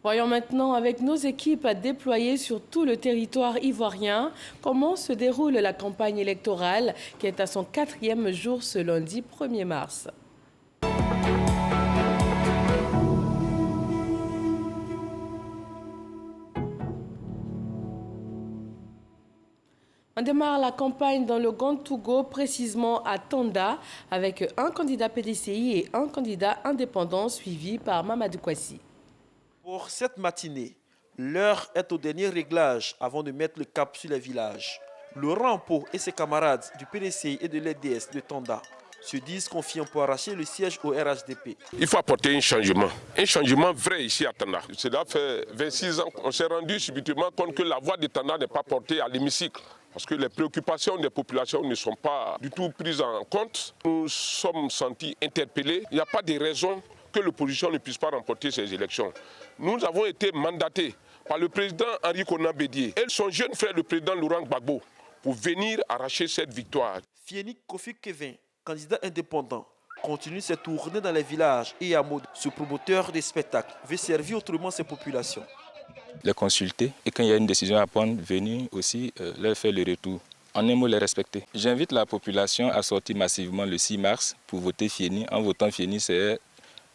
Voyons maintenant avec nos équipes déployées sur tout le territoire ivoirien comment se déroule la campagne électorale qui est à son 4e jour ce lundi 1er mars. On démarre la campagne dans le Gontougo, précisément à Tanda, avec un candidat PDCI et un candidat indépendant suivi par Mamadou Kwasi. Pour cette matinée, l'heure est au dernier réglage avant de mettre le cap sur les villages. Laurent Pau et ses camarades du PDCI et de l'EDS de Tanda se disent confiants pour arracher le siège au RHDP. Il faut apporter un changement vrai ici à Tanda. Cela fait 26 ans qu'on s'est rendu subitement compte que la voix de Tanda n'est pas portée à l'hémicycle. Parce que les préoccupations des populations ne sont pas du tout prises en compte. Nous sommes sentis interpellés. Il n'y a pas de raison que l'opposition ne puisse pas remporter ces élections. Nous avons été mandatés par le président Henri Konan Bédié et son jeune frère, le président Laurent Gbagbo, pour venir arracher cette victoire. Fieni Kofi Kevin, candidat indépendant, continue ses tournées dans les villages et hameaux. Ce promoteur des spectacles veut servir autrement ses populations. Les consulter et quand il y a une décision à prendre, venir aussi leur faire le retour. En un mot, les respecter. J'invite la population à sortir massivement le 6 mars pour voter Fieni. En votant Fieni, c'est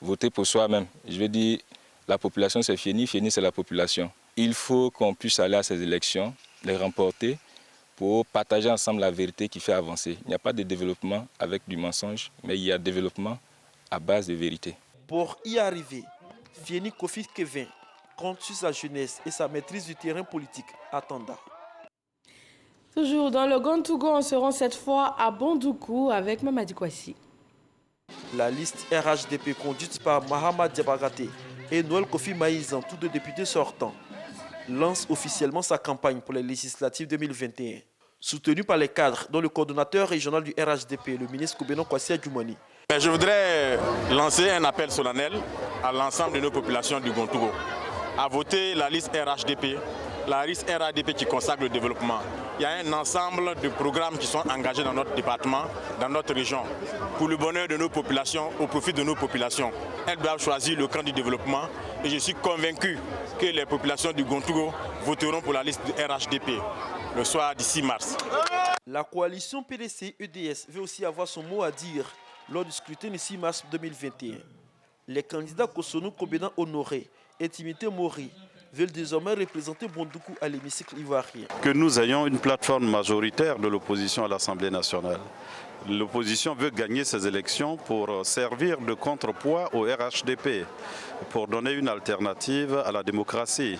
voter pour soi-même. Je veux dire, la population c'est Fieni, Fieni c'est la population. Il faut qu'on puisse aller à ces élections, les remporter pour partager ensemble la vérité qui fait avancer. Il n'y a pas de développement avec du mensonge, mais il y a développement à base de vérité. Pour y arriver, Fieni Kofi Kevin compte sur sa jeunesse et sa maîtrise du terrain politique à Tanda. Toujours dans le Gontougo, on se rend cette fois à Bondoukou avec Mamadou Kwasi. La liste RHDP conduite par Mahama Diabagate et Noël Kofi Maïzan, tous deux députés sortants, lance officiellement sa campagne pour les législatives 2021. Soutenu par les cadres, dont le coordonnateur régional du RHDP, le ministre Koubenon Kwasi Adjoumani. Je voudrais lancer un appel solennel à l'ensemble de nos populations du Gontougo à voter la liste RHDP, la liste RHDP qui consacre le développement. Il y a un ensemble de programmes qui sont engagés dans notre département, dans notre région, pour le bonheur de nos populations, au profit de nos populations. Elles doivent choisir le camp du développement et je suis convaincu que les populations du Gontougo voteront pour la liste du RHDP le soir du 6 mars. La coalition PDC-EDS veut aussi avoir son mot à dire lors du scrutin du 6 mars 2021. Les candidats Kosonou Koubenon Honoré et Timité Mori veulent désormais représenter Bondoukou à l'hémicycle ivoirien. Que nous ayons une plateforme majoritaire de l'opposition à l'Assemblée nationale. L'opposition veut gagner ces élections pour servir de contrepoids au RHDP, pour donner une alternative à la démocratie.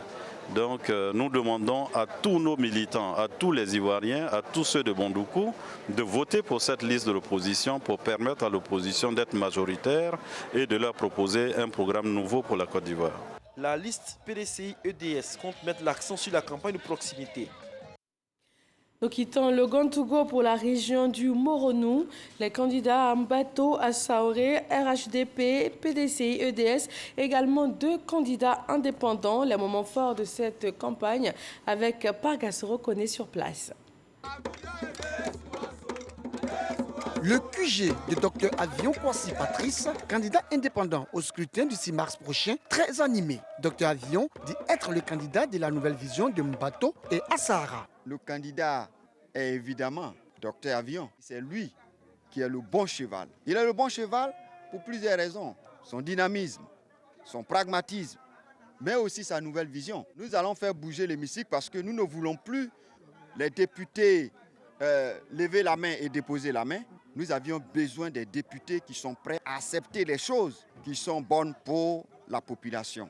Donc nous demandons à tous nos militants, à tous les Ivoiriens, à tous ceux de Bondoukou, de voter pour cette liste de l'opposition pour permettre à l'opposition d'être majoritaire et de leur proposer un programme nouveau pour la Côte d'Ivoire. La liste PDCI-EDS compte mettre l'accent sur la campagne de proximité. Nous quittons le Gontougo pour la région du Moronou. Les candidats Ambato, Assaoré, RHDP, PDCI, EDS, également 2 candidats indépendants. Les moments forts de cette campagne avec Pargassoro Koné sur place. Le QG de Dr Avion Kwasi Patrice, candidat indépendant au scrutin du 6 mars prochain, très animé. Dr Avion dit être le candidat de la nouvelle vision de Mbato et Assara. Le candidat est évidemment Dr Avion. C'est lui qui est le bon cheval. Il est le bon cheval pour plusieurs raisons. Son dynamisme, son pragmatisme, mais aussi sa nouvelle vision. Nous allons faire bouger l'hémicycle parce que nous ne voulons plus les députés lever la main et déposer la main. Nous avions besoin des députés qui sont prêts à accepter les choses qui sont bonnes pour la population.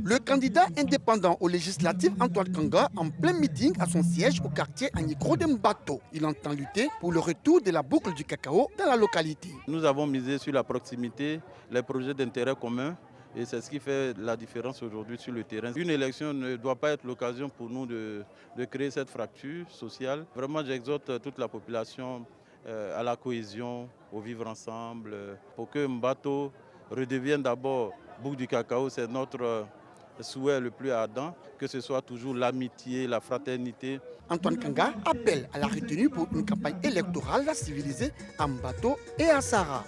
Le candidat indépendant aux législatives Antoine Kanga en plein meeting à son siège au quartier Agnigro de Mbato. Il entend lutter pour le retour de la boucle du cacao dans la localité. Nous avons misé sur la proximité, les projets d'intérêt commun. Et c'est ce qui fait la différence aujourd'hui sur le terrain. Une élection ne doit pas être l'occasion pour nous de créer cette fracture sociale. Vraiment, j'exhorte toute la population à la cohésion, au vivre ensemble, pour que Mbato redevienne d'abord boucle du cacao. C'est notre souhait le plus ardent, que ce soit toujours l'amitié, la fraternité. Antoine Kanga appelle à la retenue pour une campagne électorale civilisée à Mbato et à Sarah.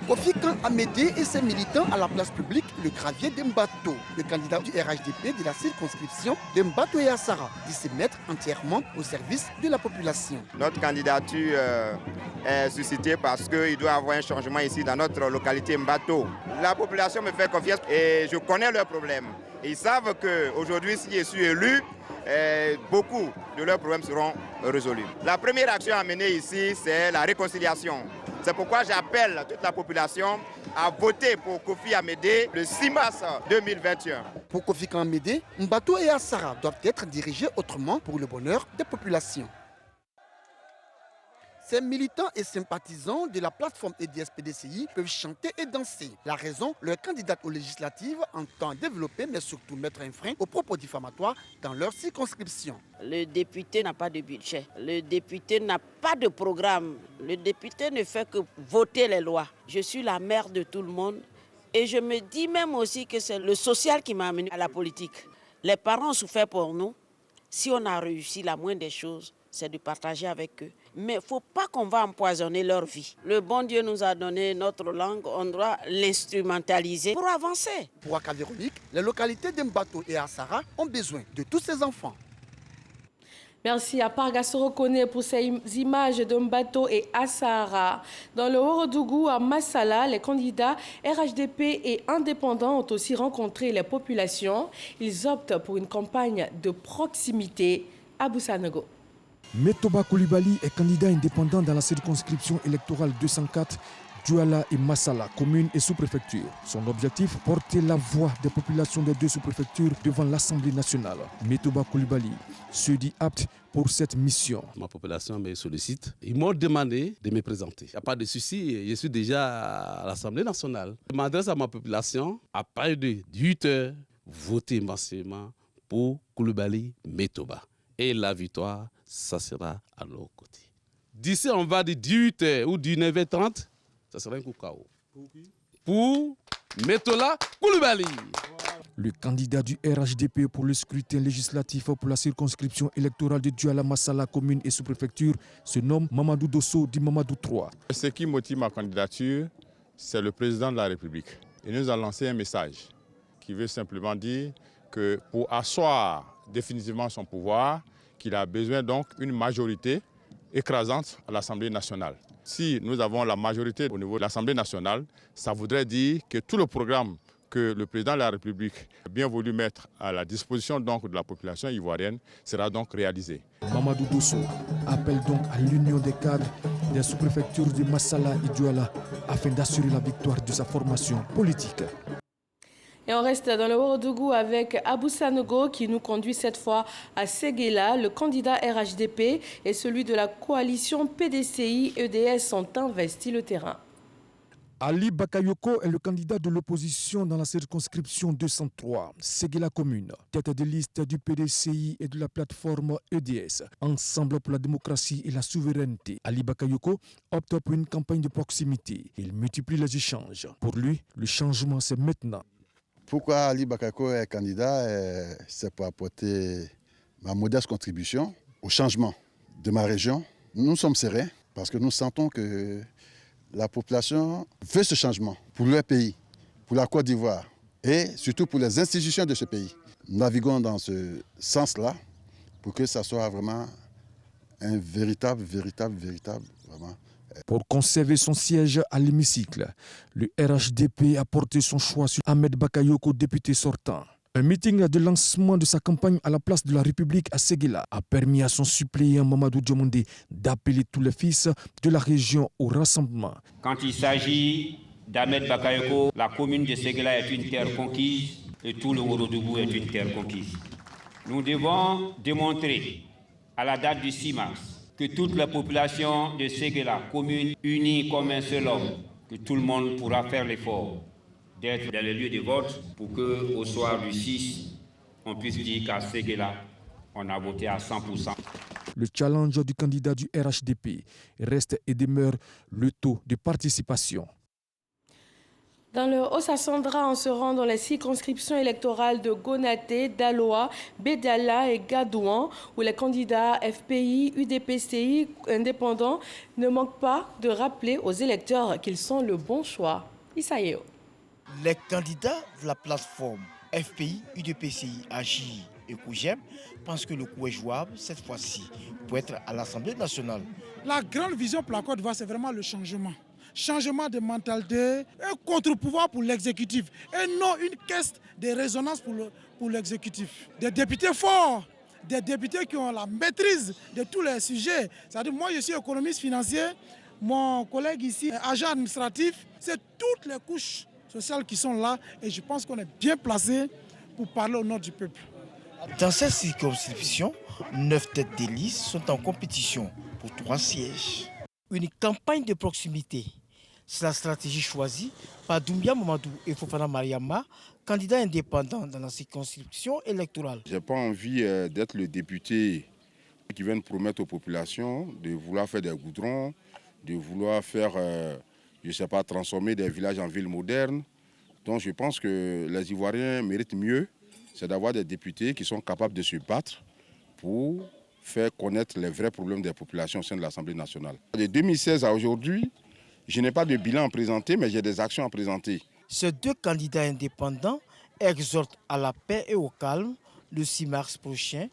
Kofikan Amédée et ses militants à la place publique, le gravier d'Mbato. Le candidat du RHDP de la circonscription de Mbato et Assara dit se mettre entièrement au service de la population. Notre candidature est suscitée parce qu'il doit y avoir un changement ici dans notre localité Mbato. La population me fait confiance et je connais leurs problèmes. Ils savent qu'aujourd'hui, si je suis élu, beaucoup de leurs problèmes seront résolus. La première action à mener ici, c'est la réconciliation. C'est pourquoi j'appelle toute la population à voter pour Kofi Amédée le 6 mars 2021. Pour Kofi Amédée, Mbato et Assara doivent être dirigés autrement pour le bonheur des populations. Ces militants et sympathisants de la plateforme EDS-PDCI peuvent chanter et danser. La raison, leur candidate aux législatives entend développer mais surtout mettre un frein aux propos diffamatoires dans leur circonscription. Le député n'a pas de budget, le député n'a pas de programme, le député ne fait que voter les lois. Je suis la mère de tout le monde et je me dis même aussi que c'est le social qui m'a amené à la politique. Les parents ont souffert pour nous. Si on a réussi, la moindre des choses, c'est de partager avec eux. Mais il ne faut pas qu'on va empoisonner leur vie. Le bon Dieu nous a donné notre langue, on doit l'instrumentaliser pour avancer. Pour Aka Véronique, les localités d'Mbato et Assara ont besoin de tous ces enfants. Merci à Parga Sorokone pour ces images de Mbato et Assara. Dans le Horodougou à Massala, les candidats RHDP et indépendants ont aussi rencontré les populations. Ils optent pour une campagne de proximité à Boussanogo. Metoba Koulibaly est candidat indépendant dans la circonscription électorale 204, Douala et Massala, commune et sous-préfecture. Son objectif, porter la voix des populations des deux sous-préfectures devant l'Assemblée nationale. Metoba Koulibaly se dit apte pour cette mission. Ma population me sollicite. Ils m'ont demandé de me présenter. Il n'y a pas de souci, je suis déjà à l'Assemblée nationale. Je m'adresse à ma population, à partir de 8 heures, votez massivement pour Koulibaly Metoba. Et la victoire, ça sera à nos côtés. D'ici, on va de 18h ou 19h30, ça sera un coup KO. Pour Metoba Koulibaly. Le candidat du RHDP pour le scrutin législatif pour la circonscription électorale de Douala, Massala, commune et sous-préfecture se nomme Mamadou Dosso dit Mamadou 3. Ce qui motive ma candidature, c'est le président de la République. Il nous a lancé un message qui veut simplement dire que pour asseoir définitivement son pouvoir, qu'il a besoin donc d'une majorité écrasante à l'Assemblée nationale. Si nous avons la majorité au niveau de l'Assemblée nationale, ça voudrait dire que tout le programme que le président de la République a bien voulu mettre à la disposition donc de la population ivoirienne sera donc réalisé. Mamadou Dosso appelle donc à l'union des cadres des sous-préfectures de Massala et Douala afin d'assurer la victoire de sa formation politique. Et on reste dans le Horodougou avec Abou Sanogo qui nous conduit cette fois à Séguéla. Le candidat RHDP et celui de la coalition PDCI-EDS sont investis le terrain. Ali Bakayoko est le candidat de l'opposition dans la circonscription 203, Séguéla commune, tête de liste du PDCI et de la plateforme EDS, Ensemble pour la démocratie et la souveraineté. Ali Bakayoko opte pour une campagne de proximité. Il multiplie les échanges. Pour lui, le changement c'est maintenant. Pourquoi Ali Bakayoko est candidat? C'est pour apporter ma modeste contribution au changement de ma région. Nous sommes sereins parce que nous sentons que la population veut ce changement pour leur pays, pour la Côte d'Ivoire et surtout pour les institutions de ce pays. Nous naviguons dans ce sens-là pour que ça soit vraiment un véritable, vraiment. Pour conserver son siège à l'hémicycle, le RHDP a porté son choix sur Ahmed Bakayoko, député sortant. Un meeting de lancement de sa campagne à la place de la République à Séguéla a permis à son suppléant Mamadou Diomandé d'appeler tous les fils de la région au rassemblement. Quand il s'agit d'Ahmed Bakayoko, la commune de Séguéla est une terre conquise et tout le Horodougou est une terre conquise. Nous devons démontrer à la date du 6 mars que toute la population de Séguéla, commune unie comme un seul homme, que tout le monde pourra faire l'effort d'être dans les lieux de vote pour qu'au soir du 6, on puisse dire qu'à Séguéla, on a voté à 100%. Le challenge du candidat du RHDP reste et demeure le taux de participation. Dans le Haut-Sassandra, on se rend dans les circonscriptions électorales de Gonaté, Daloa, Bédala et Gadouan, où les candidats FPI, UDPCI, indépendants ne manquent pas de rappeler aux électeurs qu'ils sont le bon choix. Isaïo. Les candidats de la plateforme FPI, UDPCI, AGI et COGEM pensent que le coup est jouable cette fois-ci pour être à l'Assemblée nationale. La grande vision pour la Côte d'Ivoire, c'est vraiment le changement. Changement de mentalité, un contre-pouvoir pour l'exécutif et non une caisse de résonance pour l'exécutif. Des députés forts, des députés qui ont la maîtrise de tous les sujets. C'est-à-dire, moi je suis économiste financier, mon collègue ici est agent administratif, c'est toutes les couches sociales qui sont là et je pense qu'on est bien placé pour parler au nom du peuple. Dans cette circonscription, 9 têtes de liste sont en compétition pour 3 sièges. Une campagne de proximité. C'est la stratégie choisie par Doumbia Mamadou et Fofana Mariama, candidats indépendants dans la circonscription électorale. Je n'ai pas envie d'être le député qui vient promettre aux populations de vouloir faire des goudrons, de vouloir faire, je ne sais pas, transformer des villages en villes modernes. Donc je pense que les Ivoiriens méritent mieux, c'est d'avoir des députés qui sont capables de se battre pour faire connaître les vrais problèmes des populations au sein de l'Assemblée nationale. De 2016 à aujourd'hui, je n'ai pas de bilan à présenter, mais j'ai des actions à présenter. Ces 2 candidats indépendants exhortent à la paix et au calme le 6 mars prochain.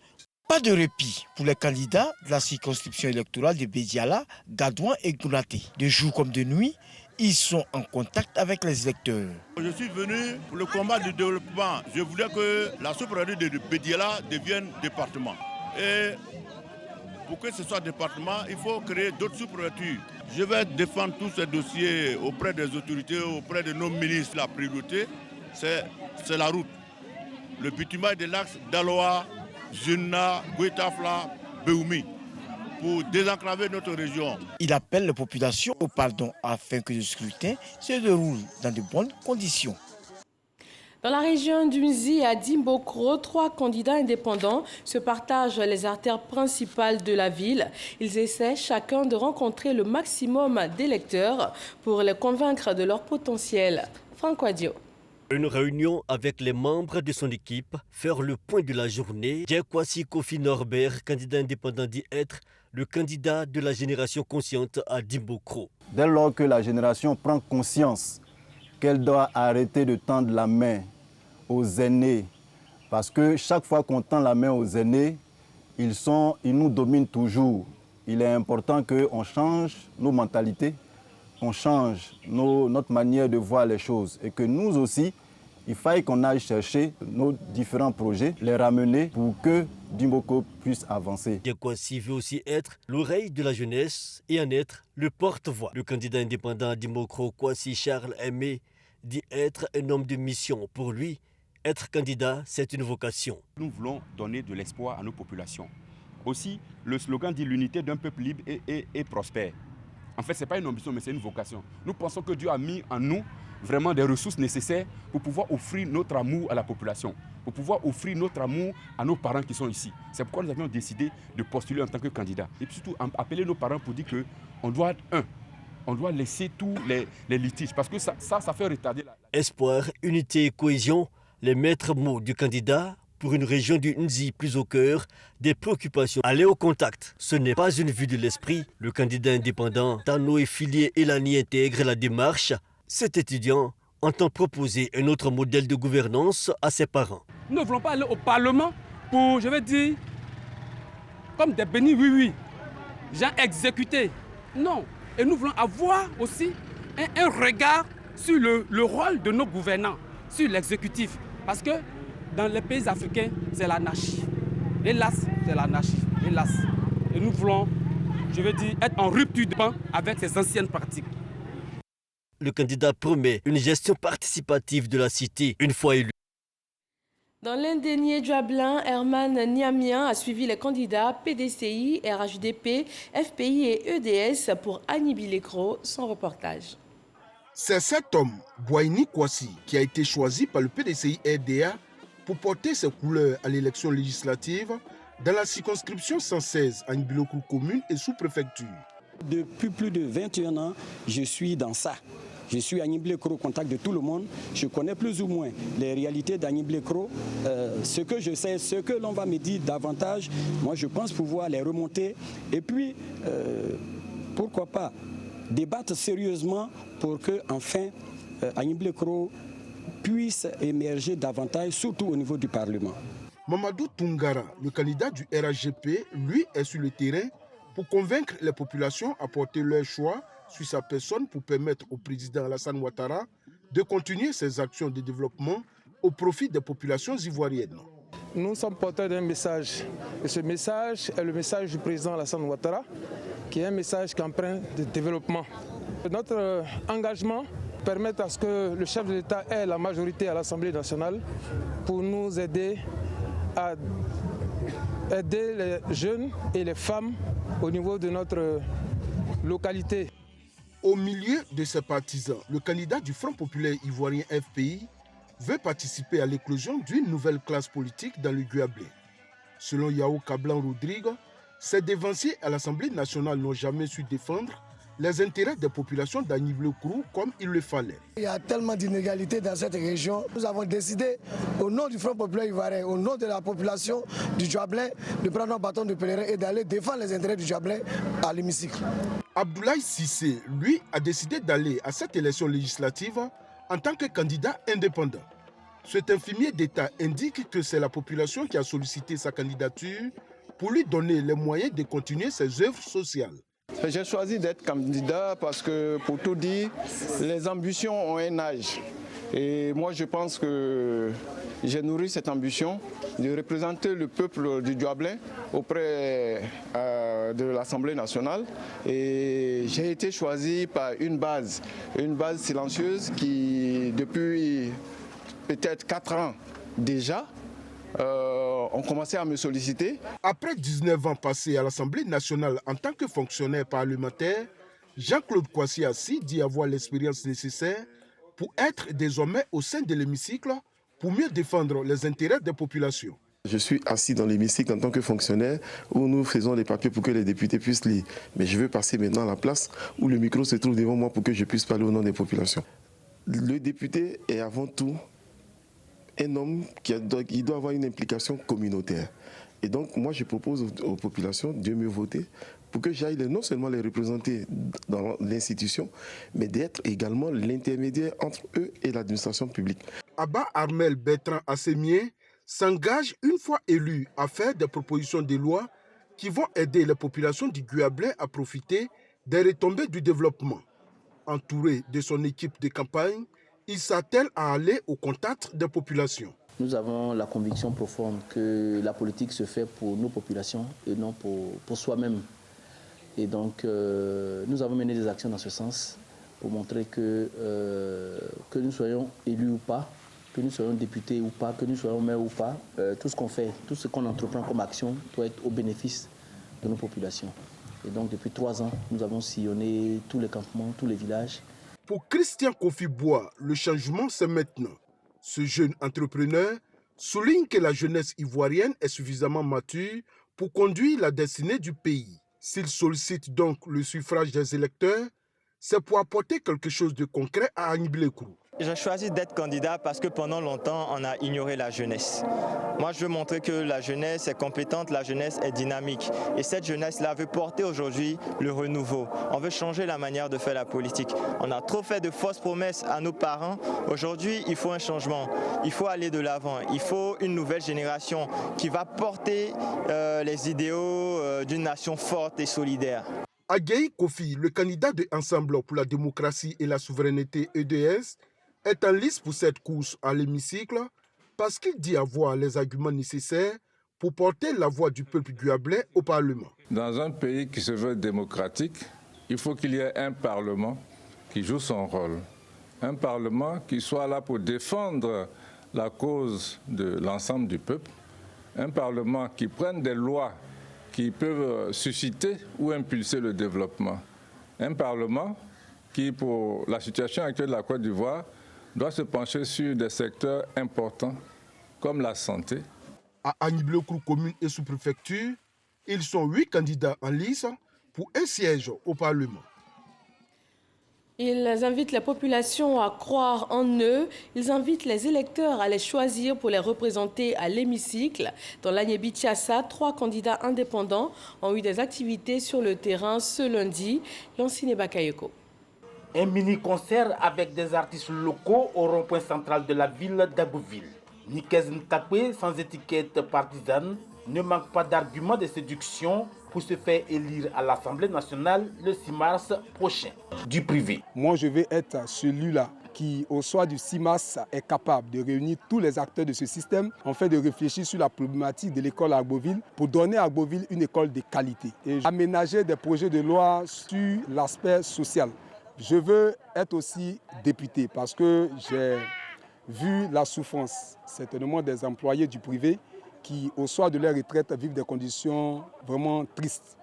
Pas de répit pour les candidats de la circonscription électorale de Bédiala, Gadouan et Gonaté. De jour comme de nuit, ils sont en contact avec les électeurs. Je suis venu pour le combat du développement. Je voulais que la sous-préfecture de Bédiala devienne département. Et pour que ce soit département, il faut créer d'autres sous-préfectures. Je vais défendre tous ces dossiers auprès des autorités, auprès de nos ministres. La priorité, c'est la route. Le bitumage de l'axe Daloa, Zuna, Guetafla, Beoumi, pour désenclaver notre région. Il appelle les populations au pardon afin que le scrutin se déroule dans de bonnes conditions. Dans la région d'Unzi à Dimbokro, 3 candidats indépendants se partagent les artères principales de la ville. Ils essaient chacun de rencontrer le maximum d'électeurs pour les convaincre de leur potentiel. Franck Wadio. Une réunion avec les membres de son équipe, faire le point de la journée. Djekwasi Kofi Norbert, candidat indépendant, dit être le candidat de la génération consciente à Dimbokro. Dès lors que la génération prend conscience qu'elle doit arrêter de tendre la main aux aînés, parce que chaque fois qu'on tend la main aux aînés, ils nous dominent toujours. Il est important qu'on change nos mentalités, qu'on change notre manière de voir les choses et que nous aussi, il faille qu'on aille chercher nos différents projets, les ramener pour que Dimbokro puisse avancer. Djekwasi veut aussi être l'oreille de la jeunesse et en être le porte-voix. Le candidat indépendant à Dimbokro, Kwasi Charles Aimé, dit être un homme de mission. Pour lui, être candidat, c'est une vocation. Nous voulons donner de l'espoir à nos populations. Aussi, le slogan dit l'unité d'un peuple libre et prospère. En fait, ce n'est pas une ambition, mais c'est une vocation. Nous pensons que Dieu a mis en nous vraiment des ressources nécessaires pour pouvoir offrir notre amour à la population, pour pouvoir offrir notre amour à nos parents qui sont ici. C'est pourquoi nous avions décidé de postuler en tant que candidat. Et puis surtout, appeler nos parents pour dire qu'on doit, on doit laisser tous les litiges, parce que ça fait retarder la... Espoir, unité et cohésion, les maîtres mots du candidat pour une région du Nzi plus au cœur des préoccupations. Aller au contact, ce n'est pas une vue de l'esprit. Le candidat indépendant, Tano et Filier Elani intègre la démarche. Cet étudiant entend proposer un autre modèle de gouvernance à ses parents. Nous ne voulons pas aller au Parlement pour, je vais dire, comme des bénis oui-oui, gens exécutés. Non. Et nous voulons avoir aussi un regard sur le rôle de nos gouvernants, sur l'exécutif. Parce que dans les pays africains, c'est l'anarchie. Hélas, c'est l'anarchie. Hélas. Et nous voulons, je veux dire, être en rupture de pan avec ces anciennes pratiques. Le candidat promet une gestion participative de la cité une fois élu. Dans l'indénié Djablin, Herman Niamien a suivi les candidats PDCI, RHDP, FPI et EDS pour annihiler Lekro. Son reportage. C'est cet homme, Boaini Kwasi, qui a été choisi par le PDCI-RDA pour porter ses couleurs à l'élection législative dans la circonscription 116 à Nbiloko commune et sous-préfecture. Depuis plus de 21 ans, je suis dans ça. Je suis à Agniblé-Kro au contact de tout le monde. Je connais plus ou moins les réalités d'Agniblé-Kro. Ce que je sais, ce que l'on va me dire davantage, moi je pense pouvoir les remonter. Et puis, pourquoi pas débattre sérieusement pour que enfin Agniblé-Kro puisse émerger davantage, surtout au niveau du Parlement. Mamadou Toungara, le candidat du RHGP, lui est sur le terrain pour convaincre les populations à porter leur choix sur sa personne pour permettre au président Alassane Ouattara de continuer ses actions de développement au profit des populations ivoiriennes. Nous sommes porteurs d'un message, et ce message est le message du président Alassane Ouattara, qui est un message qu'empreint de développement. Notre engagement permet à ce que le chef de l'État ait la majorité à l'Assemblée nationale pour nous aider à aider les jeunes et les femmes au niveau de notre localité. Au milieu de ses partisans, le candidat du Front populaire ivoirien FPI veut participer à l'éclosion d'une nouvelle classe politique dans le Guablé. Selon Yao Kablan Rodrigue, ses dévanciers à l'Assemblée nationale n'ont jamais su défendre les intérêts des populations d'Agniblé-Kro comme il le fallait. Il y a tellement d'inégalités dans cette région. Nous avons décidé, au nom du Front populaire ivoirien, au nom de la population du Djuablin, de prendre un bâton de pèlerin et d'aller défendre les intérêts du Djuablin à l'hémicycle. Abdoulaye Cissé, lui, a décidé d'aller à cette élection législative en tant que candidat indépendant. Cet infirmier d'État indique que c'est la population qui a sollicité sa candidature pour lui donner les moyens de continuer ses œuvres sociales. J'ai choisi d'être candidat parce que, pour tout dire, les ambitions ont un âge. Et moi, je pense que j'ai nourri cette ambition de représenter le peuple du Djuablin auprès de l'Assemblée nationale. Et j'ai été choisi par une base silencieuse qui, depuis peut-être 4 ans déjà, ont commencé à me solliciter. Après 19 ans passés à l'Assemblée nationale en tant que fonctionnaire parlementaire, Jean-Claude Kouassi dit avoir l'expérience nécessaire pour être désormais au sein de l'hémicycle pour mieux défendre les intérêts des populations. Je suis assis dans l'hémicycle en tant que fonctionnaire où nous faisons les papiers pour que les députés puissent lire. Mais je veux passer maintenant à la place où le micro se trouve devant moi pour que je puisse parler au nom des populations. Le député est avant tout un homme qui doit avoir une implication communautaire. Et donc, moi, je propose aux populations de me voter pour que j'aille non seulement les représenter dans l'institution, mais d'être également l'intermédiaire entre eux et l'administration publique. Abba Armel Bertrand Assémier s'engage une fois élu à faire des propositions de loi qui vont aider les populations du Guablé à profiter des retombées du développement. Entouré de son équipe de campagne, il s'attelle à aller au contact des populations. Nous avons la conviction profonde que la politique se fait pour nos populations et non pour soi-même. Et donc, nous avons mené des actions dans ce sens pour montrer que nous soyons élus ou pas, que nous soyons députés ou pas, que nous soyons maires ou pas, tout ce qu'on fait, tout ce qu'on entreprend comme action doit être au bénéfice de nos populations. Et donc, depuis 3 ans, nous avons sillonné tous les campements, tous les villages. Pour Christian Kofi Bois, le changement, c'est maintenant. Ce jeune entrepreneur souligne que la jeunesse ivoirienne est suffisamment mature pour conduire la destinée du pays. S'il sollicite donc le suffrage des électeurs, c'est pour apporter quelque chose de concret à Agniblé-Kro. J'ai choisi d'être candidat parce que pendant longtemps, on a ignoré la jeunesse. Moi, je veux montrer que la jeunesse est compétente, la jeunesse est dynamique. Et cette jeunesse-là veut porter aujourd'hui le renouveau. On veut changer la manière de faire la politique. On a trop fait de fausses promesses à nos parents. Aujourd'hui, il faut un changement. Il faut aller de l'avant. Il faut une nouvelle génération qui va porter les idéaux d'une nation forte et solidaire. Agaï Kofi, le candidat de Ensemble pour la démocratie et la souveraineté EDS, est en lice pour cette course à l'hémicycle parce qu'il dit avoir les arguments nécessaires pour porter la voix du peuple guablais au Parlement. Dans un pays qui se veut démocratique, il faut qu'il y ait un Parlement qui joue son rôle. Un Parlement qui soit là pour défendre la cause de l'ensemble du peuple. Un Parlement qui prenne des lois qui peuvent susciter ou impulser le développement. Un Parlement qui, pour la situation actuelle de la Côte d'Ivoire, doit se pencher sur des secteurs importants comme la santé. À Agniblé-Kro commune et sous-préfecture, ils sont 8 candidats en lice pour un siège au Parlement. Ils invitent les populations à croire en eux. Ils invitent les électeurs à les choisir pour les représenter à l'hémicycle. Dans l'Agnébi-Tiassa, 3 candidats indépendants ont eu des activités sur le terrain ce lundi. Lancine Bakayoko. Un mini-concert avec des artistes locaux au rond-point central de la ville d'Agouville. Nikez Ntakwe, sans étiquette partisane, ne manque pas d'arguments de séduction pour se faire élire à l'Assemblée nationale le 6 mars prochain, du privé. Moi, je vais être celui-là qui, au soir du 6 mars, est capable de réunir tous les acteurs de ce système afin de réfléchir sur la problématique de l'école à Agboville pour donner à Agboville une école de qualité et aménager des projets de loi sur l'aspect social. Je veux être aussi député parce que j'ai vu la souffrance, certainement des employés du privé qui, au soir de leur retraite, vivent des conditions vraiment tristes.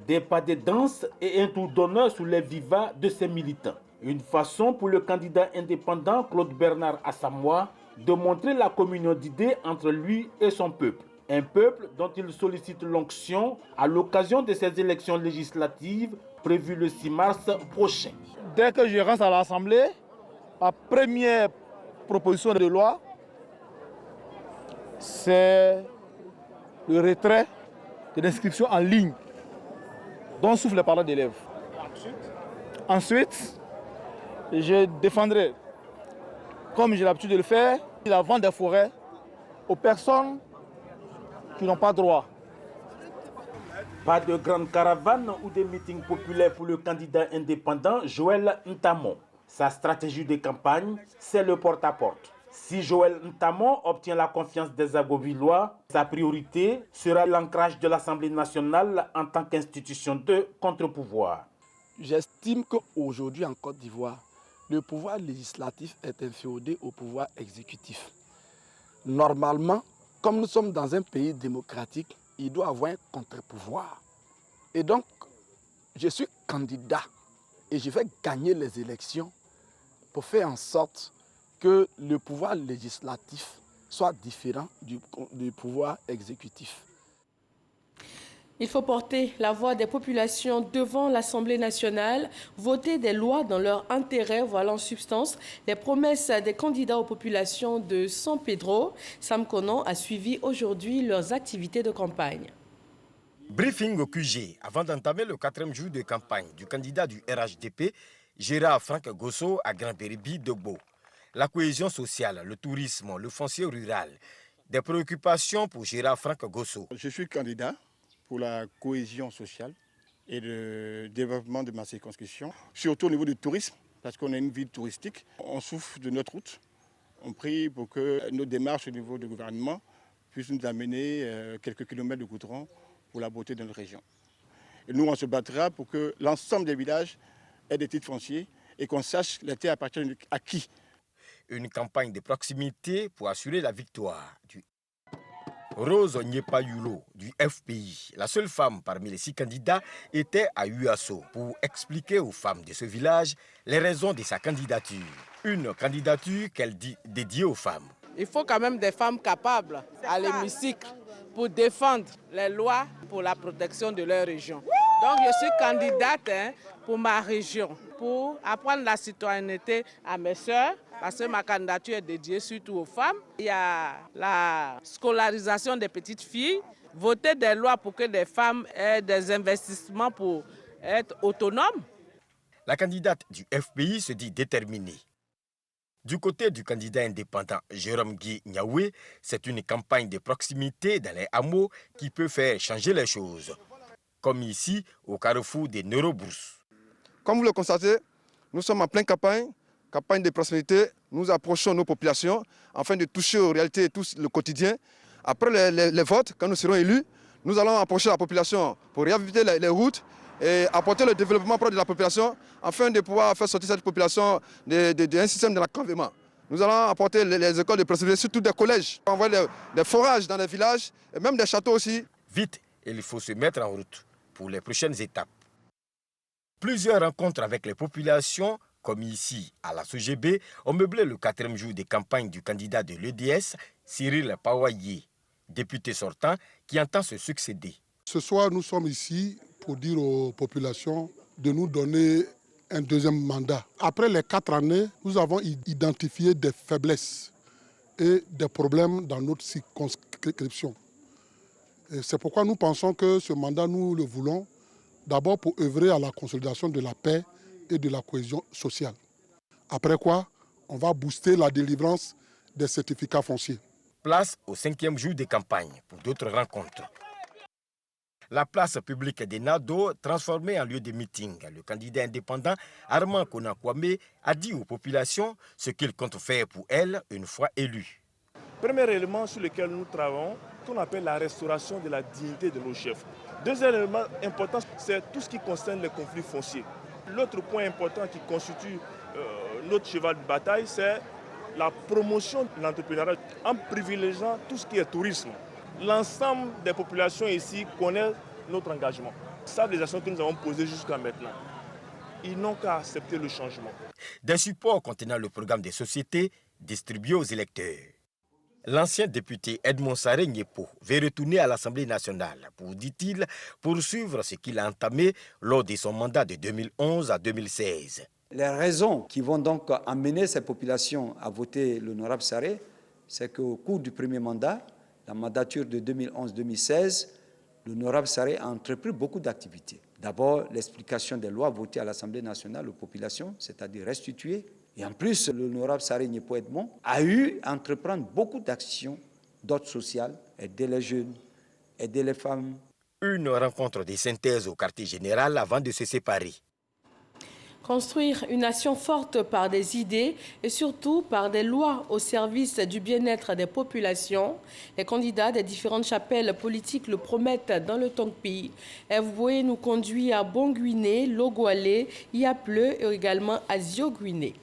Des pas de danse et un tour d'honneur sous les vivas de ces militants. Une façon pour le candidat indépendant Claude Bernard Assamoah de montrer la communion d'idées entre lui et son peuple. Un peuple dont il sollicite l'onction à l'occasion de ces élections législatives prévues le 6 mars prochain. Dès que je rentre à l'Assemblée, ma première proposition de loi, c'est le retrait de l'inscription en ligne dont souffrent les parents d'élèves. Ensuite, je défendrai, comme j'ai l'habitude de le faire, la vente des forêts aux personnes qui n'ont pas droit. Pas de grande caravane ou de meetings populaires pour le candidat indépendant Joël Ntamon. Sa stratégie de campagne, c'est le porte-à-porte. Si Joël Ntamon obtient la confiance des Agovillois, sa priorité sera l'ancrage de l'Assemblée nationale en tant qu'institution de contre-pouvoir. J'estime qu'aujourd'hui en Côte d'Ivoire, le pouvoir législatif est inféodé au pouvoir exécutif. Normalement, comme nous sommes dans un pays démocratique, il doit avoir un contre-pouvoir. Et donc, je suis candidat et je vais gagner les élections pour faire en sorte que le pouvoir législatif soit différent du pouvoir exécutif. Il faut porter la voix des populations devant l'Assemblée nationale, voter des lois dans leur intérêt, voilà en substance les promesses des candidats aux populations de San Pedro. Sam Konan a suivi aujourd'hui leurs activités de campagne. Briefing au QG avant d'entamer le 4e jour de campagne du candidat du RHDP, Gérard Franck Gosso à Grand-Péribi de Beau. La cohésion sociale, le tourisme, le foncier rural, des préoccupations pour Gérard Franck Gosso. Je suis candidat pour la cohésion sociale et le développement de ma circonscription, surtout au niveau du tourisme, parce qu'on a une ville touristique. On souffre de notre route. On prie pour que nos démarches au niveau du gouvernement puissent nous amener quelques kilomètres de goudron pour la beauté de notre région. Et nous, on se battra pour que l'ensemble des villages aient des titres fonciers et qu'on sache les terres appartiennent à qui. Une campagne de proximité pour assurer la victoire du Rose Nyepayulo du FPI, la seule femme parmi les 6 candidats, était à Uasso pour expliquer aux femmes de ce village les raisons de sa candidature. Une candidature qu'elle dit dédiée aux femmes. Il faut quand même des femmes capables à l'hémicycle pour défendre les lois pour la protection de leur région. Donc je suis candidate pour ma région, pour apprendre la citoyenneté à mes sœurs, parce que ma candidature est dédiée surtout aux femmes. Il y a la scolarisation des petites filles, voter des lois pour que les femmes aient des investissements pour être autonomes. La candidate du FPI se dit déterminée. Du côté du candidat indépendant Jérôme Guy Niaoué, c'est une campagne de proximité dans les hameaux qui peut faire changer les choses. Comme ici, au carrefour des Neurobourses. Comme vous le constatez, nous sommes en pleine campagne de proximité. Nous approchons nos populations afin de toucher aux réalités et tout le quotidien. Après les votes, quand nous serons élus, nous allons approcher la population pour réhabiliter les routes et apporter le développement proche de la population afin de pouvoir faire sortir cette population d'un système de l'enclavement. Nous allons apporter les écoles de proximité, surtout des collèges, envoyer des forages dans les villages et même des châteaux aussi. Vite, il faut se mettre en route pour les prochaines étapes. Plusieurs rencontres avec les populations, comme ici à la SOGB, ont meublé le 4e jour de campagne du candidat de l'EDS, Cyril Pawaye, député sortant qui entend se succéder. Ce soir, nous sommes ici pour dire aux populations de nous donner un deuxième mandat. Après les 4 années, nous avons identifié des faiblesses et des problèmes dans notre circonscription. C'est pourquoi nous pensons que ce mandat, nous le voulons d'abord pour œuvrer à la consolidation de la paix et de la cohésion sociale. Après quoi, on va booster la délivrance des certificats fonciers. Place au 5e jour de campagne pour d'autres rencontres. La place publique des Nado, transformée en lieu de meeting, le candidat indépendant Armand Konakwame a dit aux populations ce qu'il compte faire pour elles une fois élu. Premier élément sur lequel nous travaillons, qu'on appelle la restauration de la dignité de nos chefs. Deuxième élément important, c'est tout ce qui concerne les conflits fonciers. L'autre point important qui constitue notre cheval de bataille, c'est la promotion de l'entrepreneuriat en privilégiant tout ce qui est tourisme. L'ensemble des populations ici connaissent notre engagement. Ça, les actions que nous avons posées jusqu'à maintenant. Ils n'ont qu'à accepter le changement. Des supports contenant le programme des sociétés distribués aux électeurs. L'ancien député Edmond Saré Nyepo veut retourner à l'Assemblée nationale pour, dit-il, poursuivre ce qu'il a entamé lors de son mandat de 2011 à 2016. Les raisons qui vont donc amener ces populations à voter l'honorable Saré, c'est qu'au cours du premier mandat, la mandature de 2011-2016, l'honorable Saré a entrepris beaucoup d'activités. D'abord, l'explication des lois votées à l'Assemblée nationale aux populations, c'est-à-dire restituées. Et en plus, l'honorable Saré Nyepo Edmond a eu à entreprendre beaucoup d'actions d'ordre social, aider les jeunes, aider les femmes. Une rencontre de synthèse au quartier général avant de se séparer. Construire une nation forte par des idées et surtout par des lois au service du bien-être des populations. Les candidats des différentes chapelles politiques le promettent dans le Tongpi. Evoué nous conduit à Bonguiné, Logoalé, Yapleu et également à Zioguiné.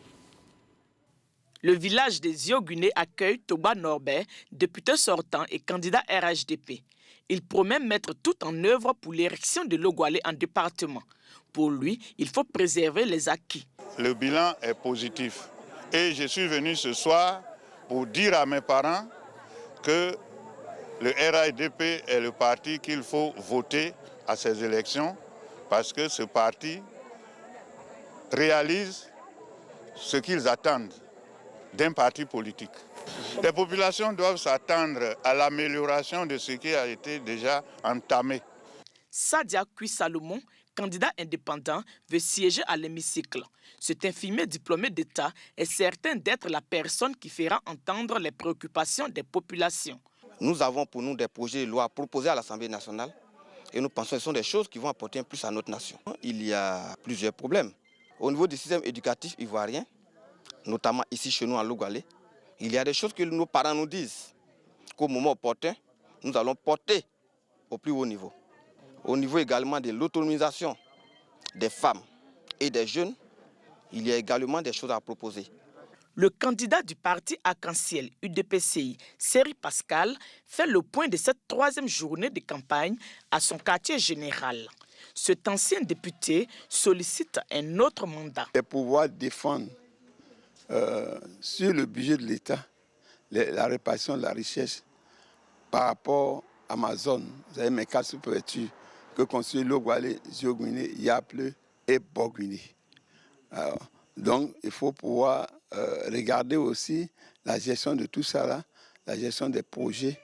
Le village de Zioguiné accueille Toba Norbert, député sortant et candidat RHDP. Il promet mettre tout en œuvre pour l'érection de Logoalé en département. Pour lui, il faut préserver les acquis. Le bilan est positif. Et je suis venu ce soir pour dire à mes parents que le RHDP est le parti qu'il faut voter à ces élections parce que ce parti réalise ce qu'ils attendent d'un parti politique. Les populations doivent s'attendre à l'amélioration de ce qui a été déjà entamé. Sadia Kui Salomon, candidat indépendant, veut siéger à l'hémicycle. Cet infirmier diplômé d'État est certain d'être la personne qui fera entendre les préoccupations des populations. Nous avons pour nous des projets de loi proposés à l'Assemblée nationale et nous pensons que ce sont des choses qui vont apporter un plus à notre nation. Il y a plusieurs problèmes. Au niveau du système éducatif ivoirien, notamment ici chez nous à Logoalé, il y a des choses que nos parents nous disent qu'au moment opportun, nous allons porter au plus haut niveau. Au niveau également de l'autonomisation des femmes et des jeunes, il y a également des choses à proposer. Le candidat du parti Arc-en-Ciel UDPCI, Seri Pascal, fait le point de cette 3e journée de campagne à son quartier général. Cet ancien député sollicite un autre mandat. Et pouvoir défendre sur le budget de l'État la répartition de la richesse par rapport à ma zone. Vous avez mes 4 sous-préfectures que construisent Logoalé, Zioguiné, Yapleu et Bonguiné. Donc il faut pouvoir regarder aussi la gestion de tout ça, là, la gestion des projets,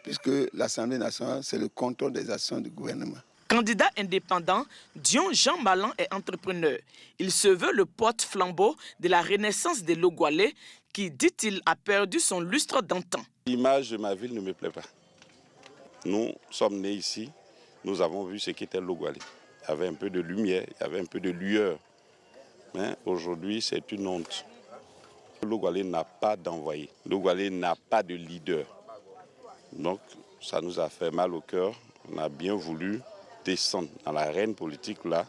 puisque l'Assemblée nationale, c'est le contrôle des actions du gouvernement. Candidat indépendant, Dion Jean Malan est entrepreneur. Il se veut le porte-flambeau de la renaissance de Logoalé qui, dit-il, a perdu son lustre d'antan. L'image de ma ville ne me plaît pas. Nous sommes nés ici, nous avons vu ce qu'était Logoalé. Il y avait un peu de lumière, il y avait un peu de lueur. Mais aujourd'hui, c'est une honte. Logoalé n'a pas d'envoyé. Logoalé n'a pas de leader. Donc, ça nous a fait mal au cœur. On a bien voulu descendre dans l'arène politique là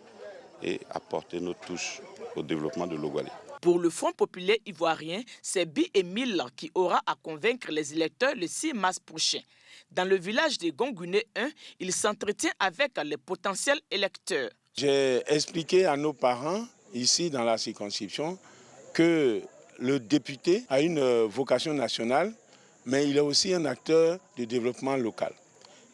et apporter notre touche au développement de Logoalé. Pour le Front populaire ivoirien, c'est Bi Emile qui aura à convaincre les électeurs le 6 mars prochain. Dans le village de Gonguiné 1, il s'entretient avec les potentiels électeurs. J'ai expliqué à nos parents, ici dans la circonscription, que le député a une vocation nationale, mais il est aussi un acteur de développement local.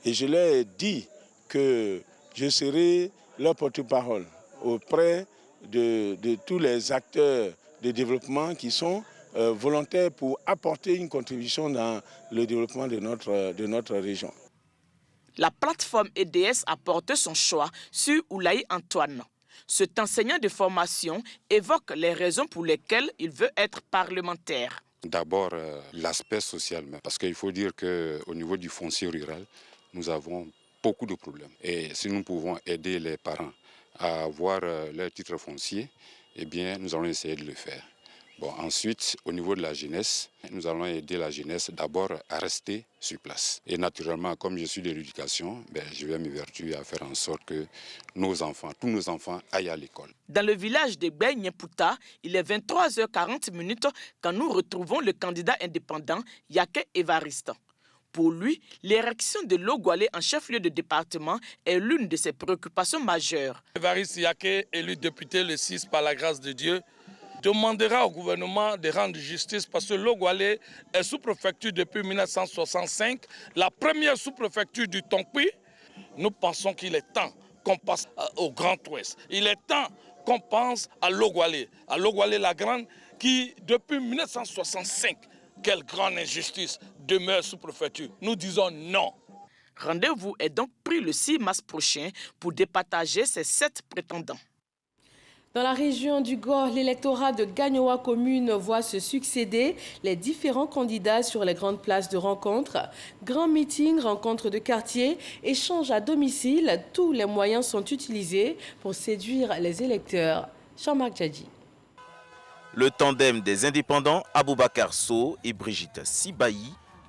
Et je leur ai dit que je serai leur porte-parole auprès de tous les acteurs de développement qui sont volontaires pour apporter une contribution dans le développement de notre région. La plateforme EDS a porté son choix sur Oulaye Antoine. Cet enseignant de formation évoque les raisons pour lesquelles il veut être parlementaire. D'abord, l'aspect social, parce qu'il faut dire qu'au niveau du foncier rural, nous avons beaucoup de problèmes. Et si nous pouvons aider les parents à avoir leur titre foncier, eh bien, nous allons essayer de le faire. Bon, ensuite, au niveau de la jeunesse, nous allons aider la jeunesse d'abord à rester sur place. Et naturellement, comme je suis de l'éducation, je vais m'évertuer à faire en sorte que nos enfants, tous nos enfants, aillent à l'école. Dans le village de Beignepouta, il est 23h40 quand nous retrouvons le candidat indépendant Yake Evariste. Pour lui, l'érection de Logwalé en chef-lieu de département est l'une de ses préoccupations majeures. Evariste Yake, élu député le 6 par la grâce de Dieu, demandera au gouvernement de rendre justice parce que Logwalé est sous-préfecture depuis 1965, la première sous-préfecture du Tonkpi. Nous pensons qu'il est temps qu'on passe au Grand Ouest. Il est temps qu'on pense à Logwalé la Grande, qui depuis 1965, quelle grande injustice, demeure sous-préfecture. Nous disons non. Rendez-vous est donc pris le 6 mars prochain pour départager ces 7 prétendants. Dans la région du Gor, l'électorat de Gagnoa commune voit se succéder les différents candidats sur les grandes places de rencontres. Grands meetings, rencontres de quartier, échanges à domicile, tous les moyens sont utilisés pour séduire les électeurs. Jean-Marc Djadji. Le tandem des indépendants Aboubakar Sow et Brigitte Sibaï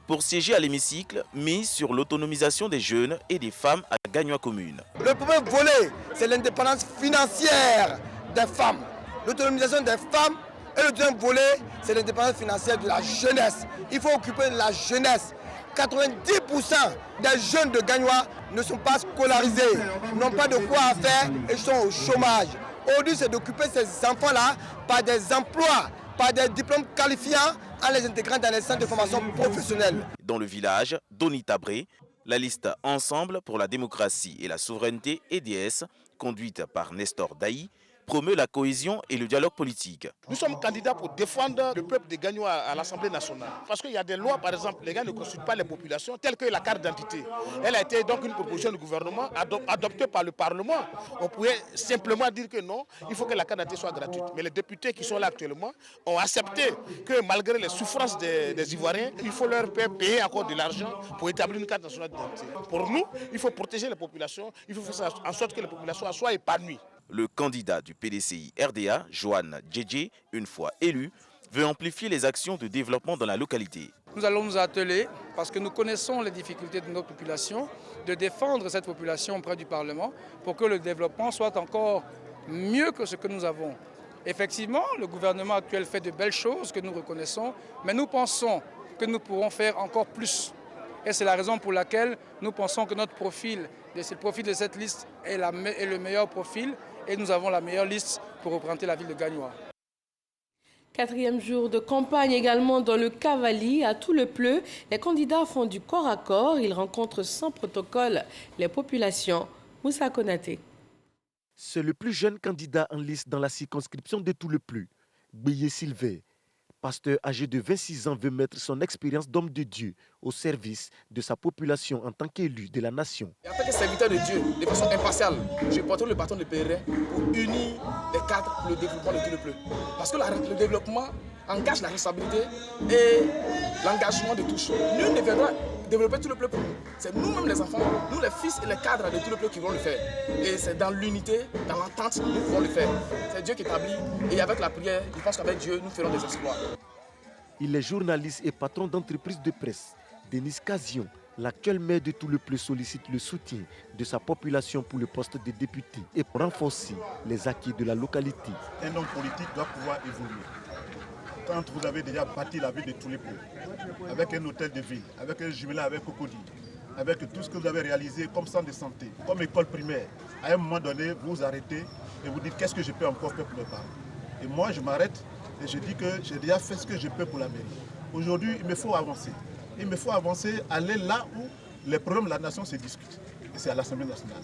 pour siéger à l'hémicycle mise sur l'autonomisation des jeunes et des femmes à Gagnoa commune. Le premier volet, c'est l'indépendance financière des femmes, l'autonomisation des femmes, et le deuxième volet, c'est l'indépendance financière de la jeunesse. Il faut occuper la jeunesse. 90% des jeunes de Gagnoa ne sont pas scolarisés, n'ont pas de quoi faire et sont au chômage. Aujourd'hui, c'est d'occuper ces enfants-là par des emplois, par des diplômes qualifiants en les intégrant dans les centres de formation professionnelle. Dans le village d'Onitabré, la liste Ensemble pour la démocratie et la souveraineté EDS, conduite par Nestor Daï, promeut la cohésion et le dialogue politique. Nous sommes candidats pour défendre le peuple de Gagnoa à l'Assemblée nationale. Parce qu'il y a des lois, par exemple, les gens ne consultent pas les populations, telles que la carte d'identité. Elle a été donc une proposition du gouvernement adoptée par le Parlement. On pouvait simplement dire que non, il faut que la carte d'identité soit gratuite. Mais les députés qui sont là actuellement ont accepté que malgré les souffrances des Ivoiriens, il faut leur payer encore de l'argent pour établir une carte nationale d'identité. Pour nous, il faut protéger les populations, il faut faire en sorte que les populations soient épanouies. Le candidat du PDCI RDA, Joanne Djedje, une fois élu, veut amplifier les actions de développement dans la localité. Nous allons nous atteler, parce que nous connaissons les difficultés de notre population, de défendre cette population auprès du Parlement pour que le développement soit encore mieux que ce que nous avons. Effectivement, le gouvernement actuel fait de belles choses que nous reconnaissons, mais nous pensons que nous pourrons faire encore plus. Et c'est la raison pour laquelle nous pensons que notre profil, le profil de cette liste est le meilleur profil et nous avons la meilleure liste pour représenter la ville de Gagnoa. 4e jour de campagne également dans le Cavali, à Tout-le-Pleu. Les candidats font du corps à corps. Ils rencontrent sans protocole les populations. Moussa Konaté. C'est le plus jeune candidat en liste dans la circonscription de Tout-le-Pleu, Béyé Sylvain. Pasteur âgé de 26 ans veut mettre son expérience d'homme de Dieu au service de sa population en tant qu'élu de la nation. En tant que serviteur de Dieu, de façon impartiale, je porterai le bâton de pèlerin pour unir les cadres pour le développement de Tout-le-Pleu. Parce que le développement engage la responsabilité et l'engagement de tous. Nul ne viendra développer Tout-le-Pleu pour nous. C'est nous-mêmes les enfants, nous les fils et les cadres de Tout-le-Pleu qui vont le faire. Et c'est dans l'unité, dans l'entente, nous pouvons le faire. C'est Dieu qui établit et avec la prière, je pense qu'avec Dieu, nous ferons des exploits. Il est journaliste et patron d'entreprise de presse. Denis Casion, l'actuel maire de Tout-le-Pleu, sollicite le soutien de sa population pour le poste de député et pour renforcer les acquis de la localité. Un homme politique doit pouvoir évoluer. Quand vous avez déjà bâti la ville de Tout-le-Pleu, avec un hôtel de ville, avec un jumelé avec Cocody, avec tout ce que vous avez réalisé comme centre de santé, comme école primaire, à un moment donné, vous vous arrêtez et vous dites qu'est-ce que je peux encore faire pour mes parents. Et moi, je m'arrête et je dis que j'ai déjà fait ce que je peux pour la mairie. Aujourd'hui, il me faut avancer. Il me faut avancer, aller là où les problèmes de la nation se discutent. Et c'est à l'Assemblée nationale.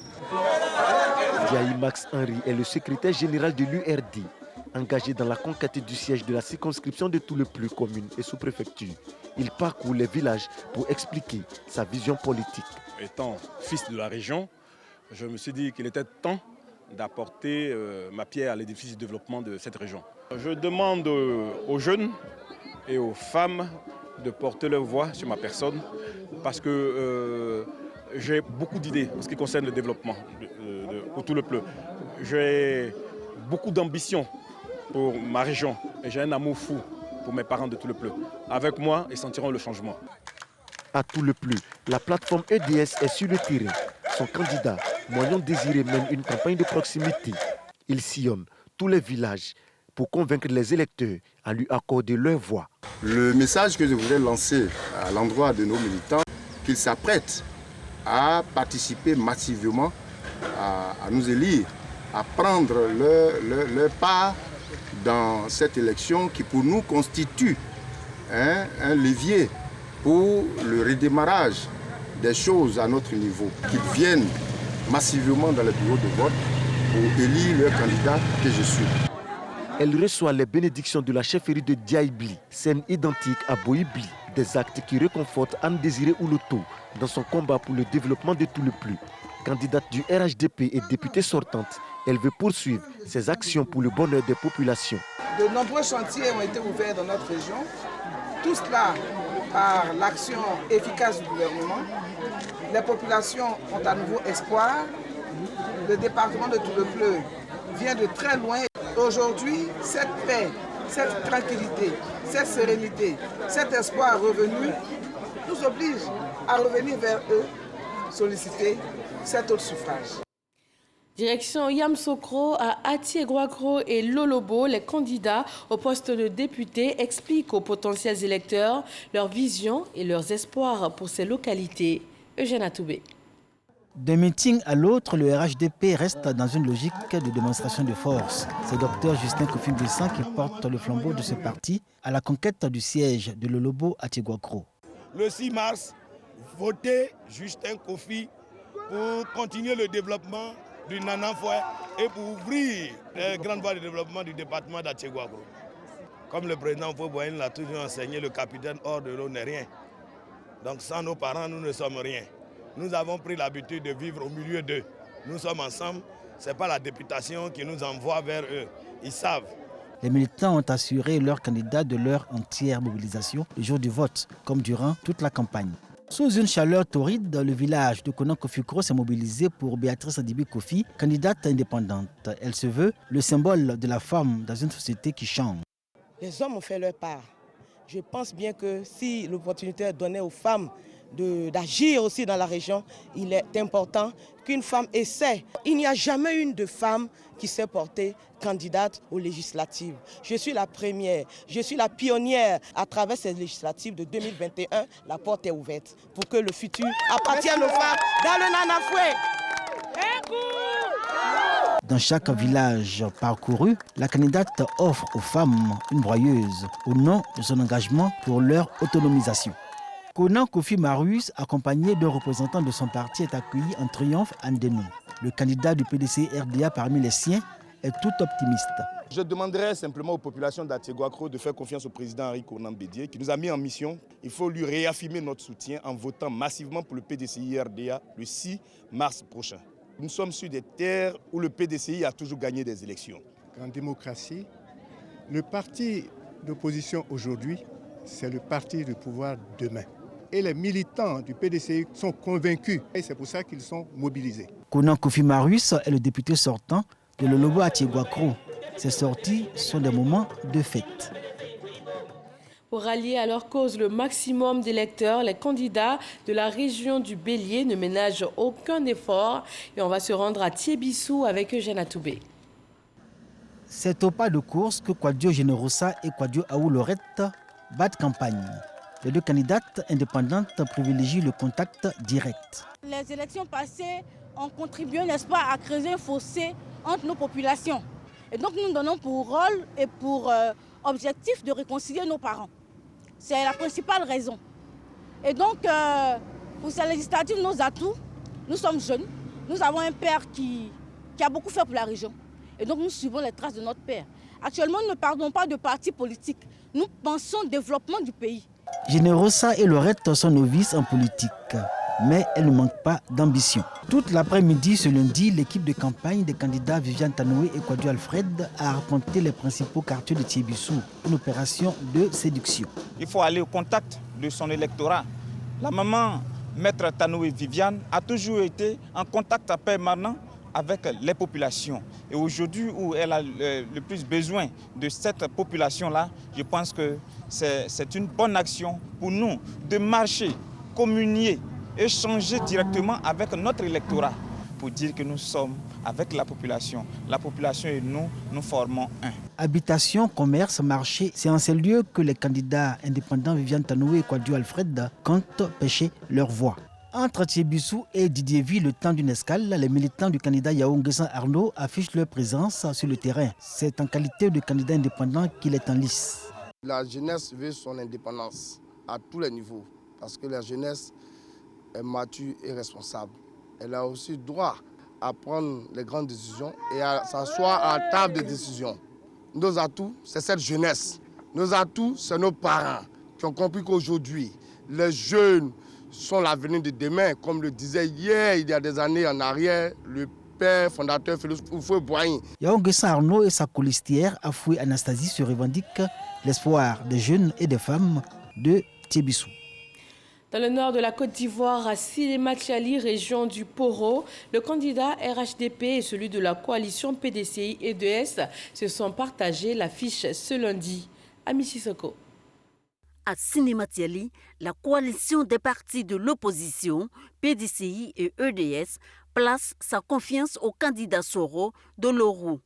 Diaye Max Henry est le secrétaire général de l'URD, engagé dans la conquête du siège de la circonscription de tout le plus commune et sous-préfecture. Il parcourt les villages pour expliquer sa vision politique. Étant fils de la région, je me suis dit qu'il était temps d'apporter ma pierre à l'édifice du développement de cette région. Je demande aux jeunes et aux femmes de porter leur voix sur ma personne parce que j'ai beaucoup d'idées en ce qui concerne le développement pour tout le Pleu. J'ai beaucoup d'ambition pour ma région et j'ai un amour fou pour mes parents de tout le Pleu. Avec moi, ils sentiront le changement. À tout le Pleu, la plateforme EDS est sur le terrain. Son candidat, Moignon Désiré, mène une campagne de proximité. Il sillonne tous les villages pour convaincre les électeurs à lui accorder leur voix. Le message que je voudrais lancer à l'endroit de nos militants, qu'ils s'apprêtent à participer massivement, à nous élire, à prendre leur part dans cette élection qui pour nous constitue un levier pour le redémarrage des choses à notre niveau, qu'ils viennent massivement dans les bureaux de vote pour élire leur candidat que je suis. Elle reçoit les bénédictions de la chefferie de Diaye-Bli, scène identique à Boïbli, des actes qui réconfortent Anne Désiré Ouloto dans son combat pour le développement de tout le Pleu. Candidate du RHDP et députée sortante, elle veut poursuivre ses actions pour le bonheur des populations. De nombreux chantiers ont été ouverts dans notre région, tout cela par l'action efficace du gouvernement. Les populations ont à nouveau espoir. Le département de tout le Pleu vient de très loin. Aujourd'hui, cette paix, cette tranquillité, cette sérénité, cet espoir revenu nous oblige à revenir vers eux, solliciter cet autre suffrage. Direction Yamsokro, à Atiéguakro et Lolobo, les candidats au poste de député expliquent aux potentiels électeurs leurs visions et leurs espoirs pour ces localités. Eugène Atoubé. D'un meeting à l'autre, le RHDP reste dans une logique de démonstration de force. C'est Dr Justin Kofi-Bessan qui porte le flambeau de ce parti à la conquête du siège de Lolobo à Atiéguakro. Le 6 mars, votez Justin Kofi pour continuer le développement du Nananfoué et pour ouvrir les grandes voies de développement du département d'Atiéguakro. Comme le président Fouboyne l'a toujours enseigné, le capitaine hors de l'eau n'est rien. Donc sans nos parents, nous ne sommes rien. Nous avons pris l'habitude de vivre au milieu d'eux. Nous sommes ensemble, ce n'est pas la députation qui nous envoie vers eux. Ils savent. Les militants ont assuré leurs candidats de leur entière mobilisation le jour du vote, comme durant toute la campagne. Sous une chaleur torride, le village de Konan-Kofi-Kro s'est mobilisé pour Béatrice Adibi Kofi, candidate indépendante. Elle se veut le symbole de la femme dans une société qui change. Les hommes ont fait leur part. Je pense bien que si l'opportunité est donnée aux femmes d'agir aussi dans la région, il est important qu'une femme essaie. Il n'y a jamais une de femme qui s'est portée candidate aux législatives. Je suis la première, je suis la pionnière. À travers ces législatives de 2021, la porte est ouverte pour que le futur appartienne aux femmes dans le Nanafoué. Dans chaque village parcouru, la candidate offre aux femmes une broyeuse au nom de son engagement pour leur autonomisation. Konan Kofi Marius, accompagné d'un représentant de son parti, est accueilli en triomphe à Ndenou. Le candidat du PDC RDA parmi les siens est tout optimiste. Je demanderais simplement aux populations d'Atiéguakro de faire confiance au président Henri Konan Bédié qui nous a mis en mission. Il faut lui réaffirmer notre soutien en votant massivement pour le PDCI RDA le 6 mars prochain. Nous sommes sur des terres où le PDCI a toujours gagné des élections. En démocratie, le parti d'opposition aujourd'hui, c'est le parti du pouvoir demain. Et les militants du PDCI sont convaincus et c'est pour ça qu'ils sont mobilisés. Konan Kofi Marius est le député sortant de Lolobo à Atiéguakro. Ces sorties sont des moments de fête. Pour rallier à leur cause le maximum d'électeurs, les candidats de la région du Bélier ne ménagent aucun effort. Et on va se rendre à Thiébissou avec Eugène Atoubé. C'est au pas de course que Kouadio Generosa et Kouadio Aou Lorette battent campagne. Les deux candidates indépendantes privilégient le contact direct. Les élections passées ont contribué, n'est-ce pas, à creuser un fossé entre nos populations. Et donc nous donnons pour rôle et pour objectif de réconcilier nos parents. C'est la principale raison. Et donc, pour ces législatives, nos atouts, nous sommes jeunes. Nous avons un père qui qui a beaucoup fait pour la région. Et donc nous suivons les traces de notre père. Actuellement, nous ne parlons pas de parti politique. Nous pensons au développement du pays. Generosa et Lorette sont novices en politique, mais elles ne manquent pas d'ambition. Toute l'après-midi, ce lundi, l'équipe de campagne des candidats Viviane Tanoué et Kwadwo Alfred a raconté les principaux quartiers de Thiébissou, une opération de séduction. Il faut aller au contact de son électorat. La maman, maître Tanoué Viviane, a toujours été en contact permanent avec les populations. Et aujourd'hui, où elle a le plus besoin de cette population-là, je pense que c'est une bonne action pour nous de marcher, communier, échanger directement avec notre électorat pour dire que nous sommes avec la population. La population et nous, nous formons un. Habitation, commerce, marché, c'est en ces lieux que les candidats indépendants Viviane Tanoué et Kwadwo Alfred comptent pêcher leur voix. Entre Thiébissou et Didiéville, le temps d'une escale, les militants du candidat Yao Nguessan Arnaud affichent leur présence sur le terrain. C'est en qualité de candidat indépendant qu'il est en lice. La jeunesse veut son indépendance à tous les niveaux parce que la jeunesse est mature et responsable. Elle a aussi droit à prendre les grandes décisions et à s'asseoir à la table de décision. Nos atouts, c'est cette jeunesse. Nos atouts, c'est nos parents qui ont compris qu'aujourd'hui, les jeunes sont l'avenir de demain. Comme le disait hier, il y a des années en arrière, le père fondateur Félix Houphouët-Boigny. Yao Nguessan Arnaud et sa colistière Afoué Anastasie se revendiquent l'espoir des jeunes et des femmes de Thiébissou. Dans le nord de la Côte d'Ivoire, à Silématiali, région du Poro, le candidat RHDP et celui de la coalition PDCI-EDS se sont partagés l'affiche ce lundi. Ami Sissoko. À Silématiali, la coalition des partis de l'opposition, PDCI et EDS, place sa confiance au candidat Soro de l'Orou.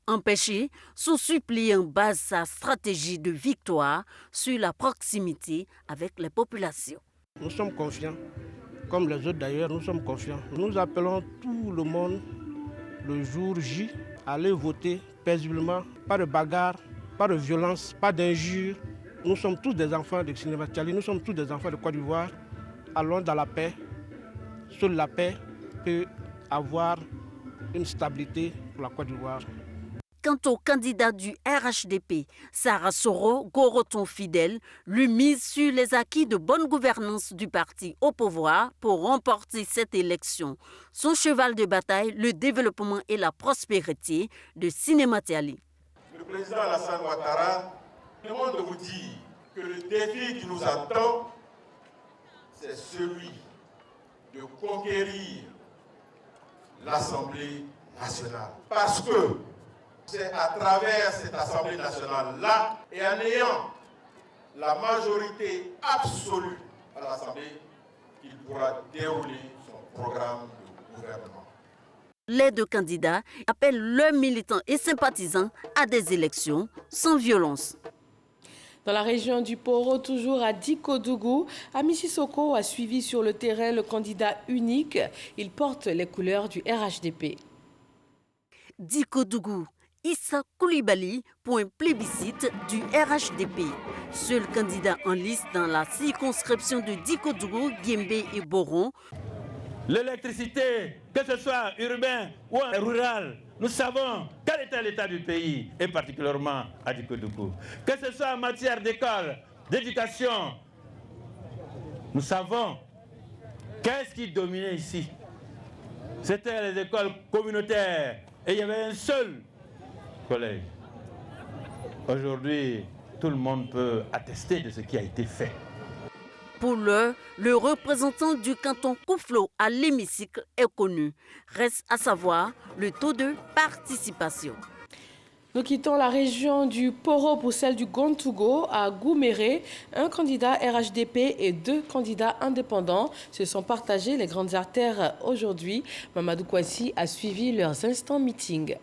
Empêché, son suppléant base sa stratégie de victoire sur la proximité avec les populations. Nous sommes confiants, comme les autres d'ailleurs, nous sommes confiants. Nous appelons tout le monde le jour J à aller voter paisiblement, pas de bagarre, pas de violence, pas d'injures. Nous sommes tous des enfants de Silématiali, nous sommes tous des enfants de Côte d'Ivoire. Allons dans la paix. Seule la paix peut avoir une stabilité pour la Côte d'Ivoire. Quant au candidat du RHDP, Sarah Soro, Goroton fidèle, lui mise sur les acquis de bonne gouvernance du parti au pouvoir pour remporter cette élection. Son cheval de bataille, le développement et la prospérité de Silématiali. Le président Alassane Ouattara demande de vous dire que le défi qui nous attend, c'est celui de conquérir l'Assemblée nationale. Parce que c'est à travers cette Assemblée nationale-là et en ayant la majorité absolue à l'Assemblée qu'il pourra dérouler son programme de gouvernement. Les deux candidats appellent leurs militants et sympathisants à des élections sans violence. Dans la région du Poro, toujours à Dikodougou, Ami Sissoko a suivi sur le terrain le candidat unique. Il porte les couleurs du RHDP. Dikodougou, Issa Koulibaly pour un plébiscite du RHDP. Seul candidat en liste dans la circonscription de Dikodougou, Guimbé et Boron. L'électricité, que ce soit urbain ou rural, nous savons quel était l'état du pays, et particulièrement à Dikodougou. Que ce soit en matière d'école, d'éducation, nous savons qu'est-ce qui dominait ici. C'était les écoles communautaires et il y avait un seul collège. Aujourd'hui, tout le monde peut attester de ce qui a été fait. Pour l'heure, le représentant du canton Kouflo à l'hémicycle est connu. Reste à savoir le taux de participation. Nous quittons la région du Poro pour celle du Gontougo à Gouméré. Un candidat RHDP et deux candidats indépendants se sont partagés les grandes artères aujourd'hui. Mamadou Kouassi a suivi leurs instants meeting.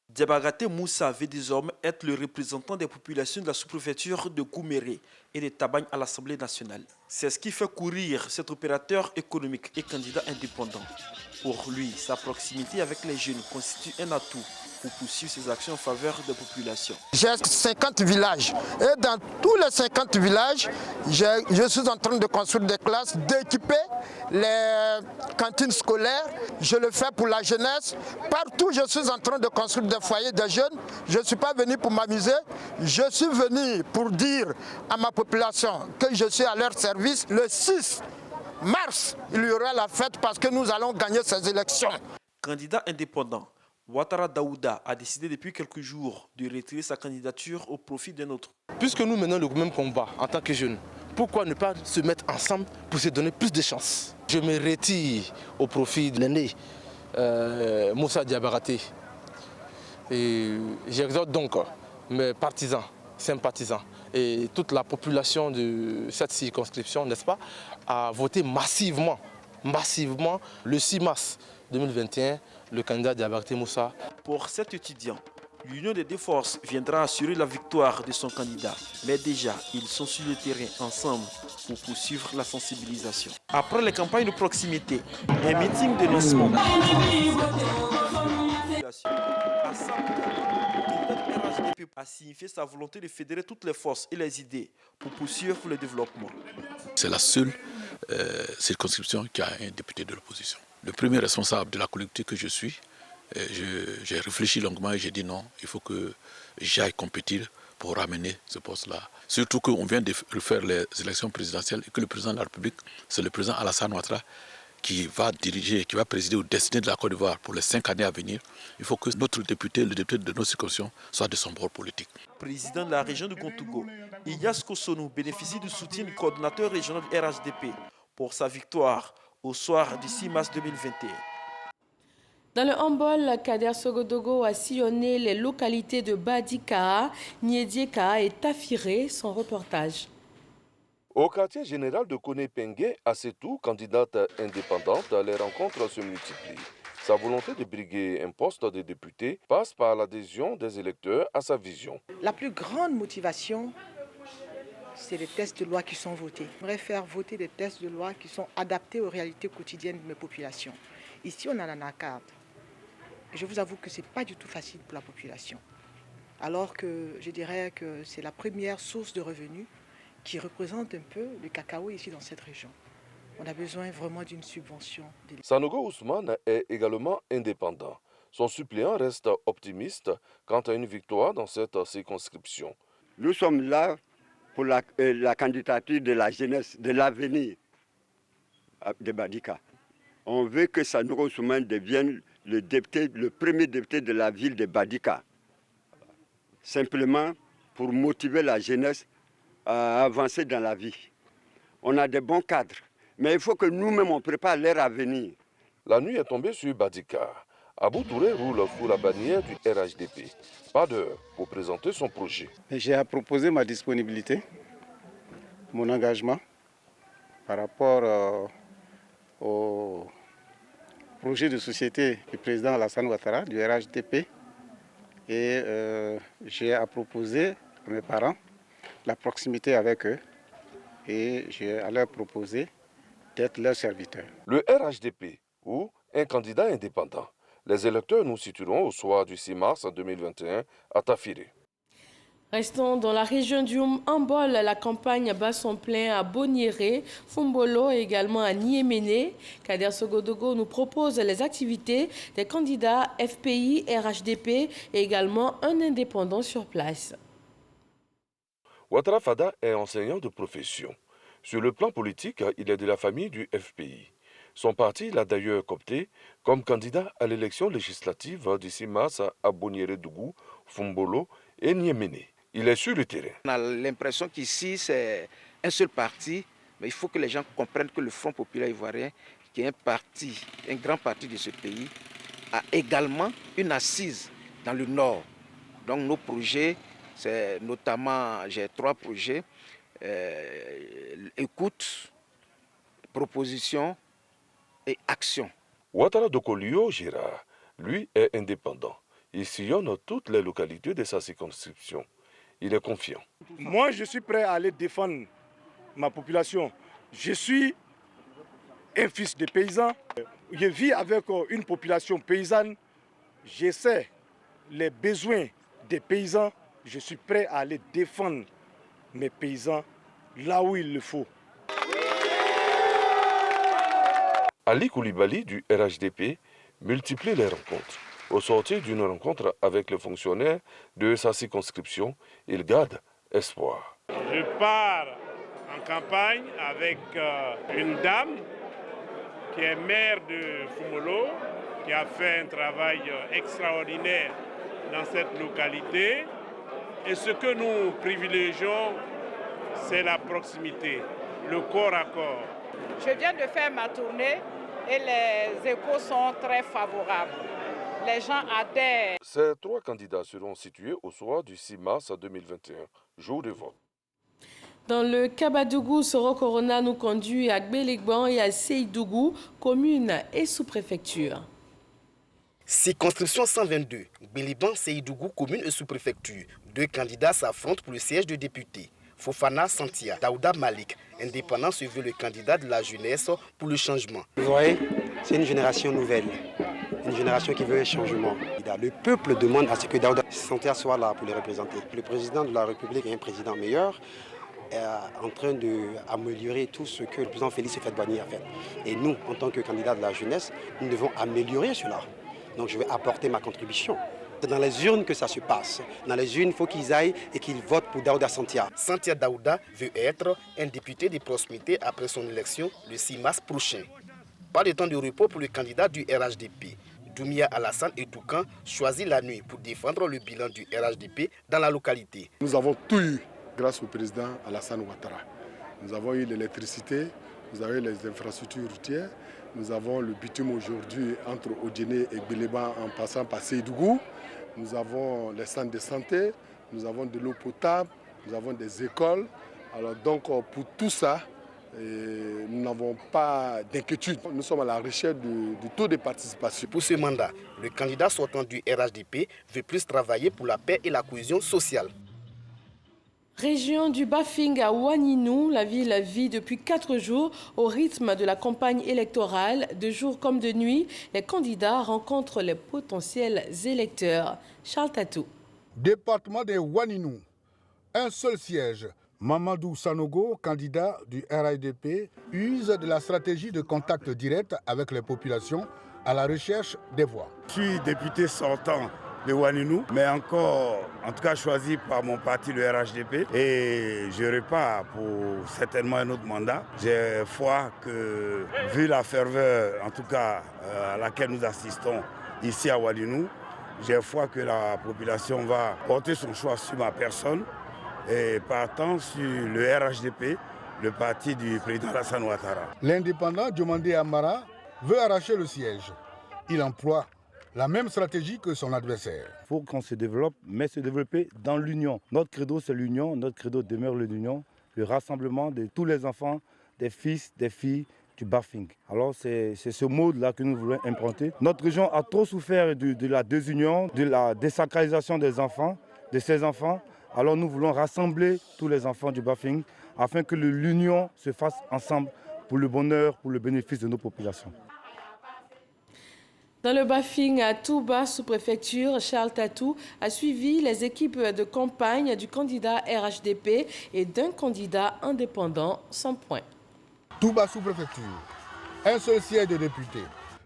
Diabarate Moussa veut désormais être le représentant des populations de la sous-préfecture de Gouméré et de Tabagne à l'Assemblée nationale. C'est ce qui fait courir cet opérateur économique et candidat indépendant. Pour lui, sa proximité avec les jeunes constitue un atout pour poursuivre ses actions en faveur des populations. J'ai 50 villages et dans tous les 50 villages, je suis en train de construire des classes, d'équiper les cantines scolaires. Je le fais pour la jeunesse. Partout, je suis en train de construire des foyers de jeunes. Je ne suis pas venu pour m'amuser. Je suis venu pour dire à ma population que je suis à leur service. Le 6 mars, il y aura la fête parce que nous allons gagner ces élections. Candidat indépendant, Ouattara Daouda a décidé depuis quelques jours de retirer sa candidature au profit d'un autre. Puisque nous menons le même combat en tant que jeunes, pourquoi ne pas se mettre ensemble pour se donner plus de chances? Je me retire au profit de l'aîné Moussa Diabaraté. Et j'exhorte donc mes partisans, sympathisants et toute la population de cette circonscription, n'est-ce pas, à voter massivement le 6 mars 2021, le candidat Diabaraté Moussa. Pour cet étudiant, l'union des deux forces viendra assurer la victoire de son candidat. Mais déjà, ils sont sur le terrain ensemble pour poursuivre la sensibilisation. Après les campagnes de proximité, un meeting de lancement a signifié sa volonté de fédérer toutes les forces et les idées pour poursuivre le développement. C'est la seule circonscription qui a un député de l'opposition. Le premier responsable de la collectivité que je suis, j'ai réfléchi longuement et j'ai dit non, il faut que j'aille compétir pour ramener ce poste-là. Surtout qu'on vient de refaire les élections présidentielles et que le président de la République, c'est le président Alassane Ouattara qui va diriger, qui va présider aux destinées de la Côte d'Ivoire pour les 5 années à venir. Il faut que notre député, le député de nos circonscriptions, soit de son bord politique. Président de la région de Gontougo, Ilyas Kosonou bénéficie du soutien du coordonnateur régional du RHDP pour sa victoire au soir du 6 mars 2021. Dans le handball, Kader Sogodogo a sillonné les localités de Badika, Niedieka et Tafiré. Son reportage. Au quartier général de Koné-Pengue, à Setou, candidate indépendante, les rencontres se multiplient. Sa volonté de briguer un poste de député passe par l'adhésion des électeurs à sa vision. La plus grande motivation, c'est les textes de loi qui sont votés. J'aimerais faire voter des textes de loi qui sont adaptés aux réalités quotidiennes de mes populations. Ici, on a la NACAD. Je vous avoue que ce n'est pas du tout facile pour la population. Alors que je dirais que c'est la première source de revenus qui représente un peu le cacao ici dans cette région. On a besoin vraiment d'une subvention. Sanogo Ousmane est également indépendant. Son suppléant reste optimiste quant à une victoire dans cette circonscription. Nous sommes là pour la candidature de la jeunesse, de l'avenir de Badika. On veut que Sanogo Ousmane devienne le premier député de la ville de Badika. Simplement pour motiver la jeunesse à avancer dans la vie. On a des bons cadres, mais il faut que nous-mêmes on prépare leur avenir. La nuit est tombée sur Badika. Abou Touré roule sous la bannière du RHDP. Pas d'heure pour présenter son projet. J'ai proposé ma disponibilité, mon engagement par rapport au projet de société du président Alassane Ouattara, du RHDP. Et j'ai proposé à mes parents la proximité avec eux et j'ai à leur proposer d'être leur serviteur. Le RHDP ou un candidat indépendant. Les électeurs nous situeront au soir du 6 mars 2021 à Tafiré. Restons dans la région du handball. La campagne bat son plein à Bonieré, Fumbolo et également à Niéméné. Kader Sogodogo nous propose les activités des candidats FPI, RHDP et également un indépendant sur place. Ouattara Fada est enseignant de profession. Sur le plan politique, il est de la famille du FPI. Son parti l'a d'ailleurs coopté comme candidat à l'élection législative du 6 mars à Bonieré-Dougou, Fumbolo et Niéméné. Il est sur le terrain. On a l'impression qu'ici, c'est un seul parti, mais il faut que les gens comprennent que le Front populaire ivoirien, qui est un grand parti de ce pays, a également une assise dans le nord. Donc nos projets, c'est notamment, j'ai 3 projets, écoute, proposition et action. Ouattara Dokolio Gérard, lui, est indépendant. Il sillonne toutes les localités de sa circonscription. Il est confiant. Moi, je suis prêt à aller défendre ma population. Je suis un fils de paysan. je vis avec une population paysanne, je sais les besoins des paysans, je suis prêt à aller défendre mes paysans là où il le faut. Ali Koulibaly du RHDP multiplie les rencontres. Au sortir d'une rencontre avec les fonctionnaires de sa circonscription, il garde espoir. Je pars en campagne avec une dame qui est maire de Fumolo, qui a fait un travail extraordinaire dans cette localité. Et ce que nous privilégions, c'est la proximité, le corps à corps. Je viens de faire ma tournée et les échos sont très favorables. Les gens adhèrent. Ces 3 candidats seront situés au soir du 6 mars 2021, jour de vote. Dans le Kabadougou, Soro Corona nous conduit à Gbéligban et à Seydougou, commune et sous-préfecture. Circonscription 122, Gbéligban, Seydougou, commune et sous-préfecture. 2 candidats s'affrontent pour le siège de député. Fofana Santia, Daouda Malik, indépendant, se veut le candidat de la jeunesse pour le changement. Vous voyez, c'est une génération nouvelle, une génération qui veut un changement. Le peuple demande à ce que Daouda Santia soit là pour les représenter. Le président de la République est un président meilleur, en train d'améliorer tout ce que le président Félix Houphouët-Boigny a fait. Et nous, en tant que candidat de la jeunesse, nous devons améliorer cela. Donc je vais apporter ma contribution. C'est dans les urnes que ça se passe. Dans les urnes, il faut qu'ils aillent et qu'ils votent pour Daouda Santia. Santia Daouda veut être un député de proximité après son élection le 6 mars prochain. Pas de temps de repos pour le candidat du RHDP. Doumia Alassane et Toukan choisit la nuit pour défendre le bilan du RHDP dans la localité. Nous avons tout eu grâce au président Alassane Ouattara. Nous avons eu l'électricité, nous avons eu les infrastructures routières, nous avons le bitume aujourd'hui entre Odjené et Gbéligban en passant par Seydougou. Nous avons les centres de santé, nous avons de l'eau potable, nous avons des écoles. Alors donc pour tout ça, nous n'avons pas d'inquiétude. Nous sommes à la recherche du taux de participation. Pour ce mandat, le candidat sortant du RHDP veut plus travailler pour la paix et la cohésion sociale. Région du Bafing à Ouaninou, la ville vit depuis 4 jours au rythme de la campagne électorale. De jour comme de nuit, les candidats rencontrent les potentiels électeurs. Charles Tatou. Département de Ouaninou, un seul siège. Mamadou Sanogo, candidat du RHDP, use de la stratégie de contact direct avec les populations à la recherche des voix. Je suis député sortant de Ouaninou, mais encore, en tout cas choisi par mon parti, le RHDP, et je repars pour certainement un autre mandat. J'ai foi que, vu la ferveur, en tout cas, à laquelle nous assistons ici à Ouaninou, j'ai foi que la population va porter son choix sur ma personne et partant sur le RHDP, le parti du président Alassane Ouattara. L'indépendant Diomandé Amara veut arracher le siège. Il emploie la même stratégie que son adversaire. Il faut qu'on se développe, mais se développer dans l'union. Notre credo, c'est l'union. Notre credo demeure l'union, le rassemblement de tous les enfants, des fils, des filles du Bafing. Alors c'est ce mode-là que nous voulons implanter. Notre région a trop souffert de la désunion, de la désacralisation des enfants, de ses enfants. Alors nous voulons rassembler tous les enfants du Bafing afin que l'union se fasse ensemble pour le bonheur, pour le bénéfice de nos populations. Dans le Bafing à Touba, sous-préfecture, Charles Tatou a suivi les équipes de campagne du candidat RHDP et d'un candidat indépendant sans point. Touba, sous-préfecture, un seul siège de député.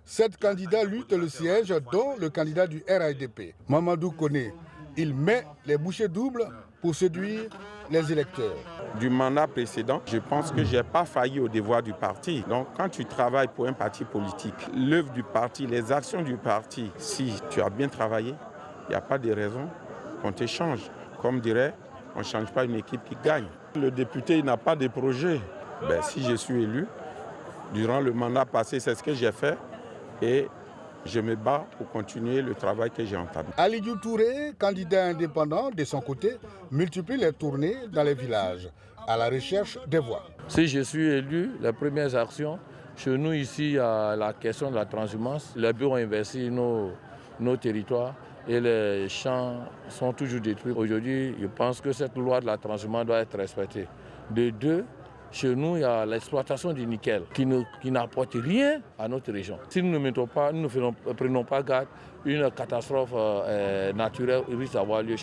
7 candidats luttent le siège, dont le candidat du RHDP, Mamadou Koné. Il met les bouchées doubles pour séduire les électeurs. Du mandat précédent, je pense que je n'ai pas failli au devoir du parti. Donc quand tu travailles pour un parti politique, l'œuvre du parti, les actions du parti, si tu as bien travaillé, il n'y a pas de raison qu'on te change. Comme dirait, on ne change pas une équipe qui gagne. Le député n'a pas de projet. Si je suis élu, durant le mandat passé, c'est ce que j'ai fait et je me bats pour continuer le travail que j'ai entamé. Alidiou Touré, candidat indépendant, de son côté, multiplie les tournées dans les villages à la recherche des voix. Si je suis élu, les premières actions, chez nous ici, à la question de la transhumance, les bureaux ont investi nos territoires et les champs sont toujours détruits. Aujourd'hui, je pense que cette loi de la transhumance doit être respectée. De 2, Chez nous, il y a l'exploitation du nickel qui n'apporte rien à notre région. Si nous ne prenons pas garde, une catastrophe naturelle risque d'avoir lieu.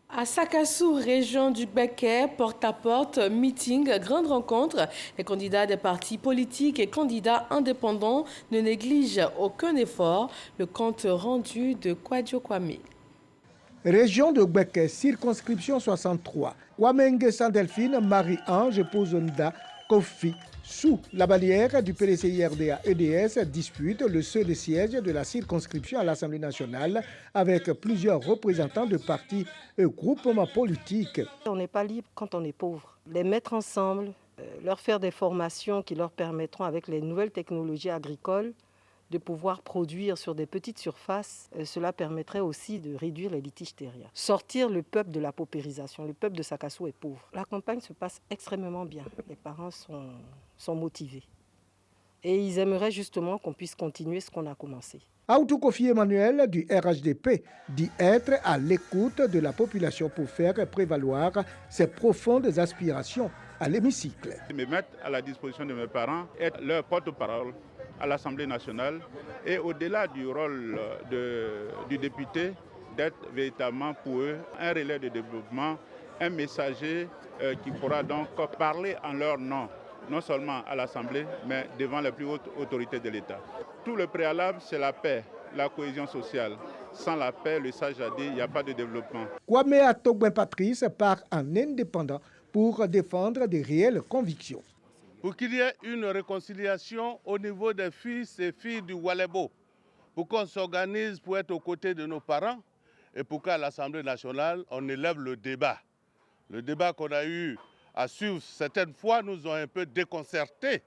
À Sakassou, région du Béké, porte-à-porte, meeting, grande rencontre, les candidats des partis politiques et candidats indépendants ne négligent aucun effort. Le compte rendu de Kwadjo Kwame. Région de Béké, circonscription 63. Kwamenge Saint-Delphine, Marie-Ange Pozonda, Kofi, sous la bannière du PDCI-RDA-EDS, dispute le seul siège de la circonscription à l'Assemblée nationale avec plusieurs représentants de partis et groupements politiques. On n'est pas libre quand on est pauvre. Les mettre ensemble, leur faire des formations qui leur permettront, avec les nouvelles technologies agricoles, de pouvoir produire sur des petites surfaces, cela permettrait aussi de réduire les litiges terriens. Sortir le peuple de la paupérisation. Le peuple de Sakassou est pauvre. La campagne se passe extrêmement bien. Les parents sont motivés. Et ils aimeraient justement qu'on puisse continuer ce qu'on a commencé. Aoutou Kofi Emmanuel du RHDP dit être à l'écoute de la population pour faire prévaloir ses profondes aspirations à l'hémicycle. Me mettre à la disposition de mes parents, être leur porte-parole à l'Assemblée nationale et au-delà du rôle du député, d'être véritablement pour eux un relais de développement, un messager qui pourra donc parler en leur nom, non seulement à l'Assemblée, mais devant les plus hautes autorités de l'État. Tout le préalable, c'est la paix, la cohésion sociale. Sans la paix, le sage a dit, il n'y a pas de développement. Kwame Atogben Patrice part en indépendant pour défendre des réelles convictions. Pour qu'il y ait une réconciliation au niveau des fils et filles du Walebo, pour qu'on s'organise pour être aux côtés de nos parents et pour qu'à l'Assemblée nationale, on élève le débat. Le débat qu'on a eu à suivre certaines fois nous ont un peu déconcertés.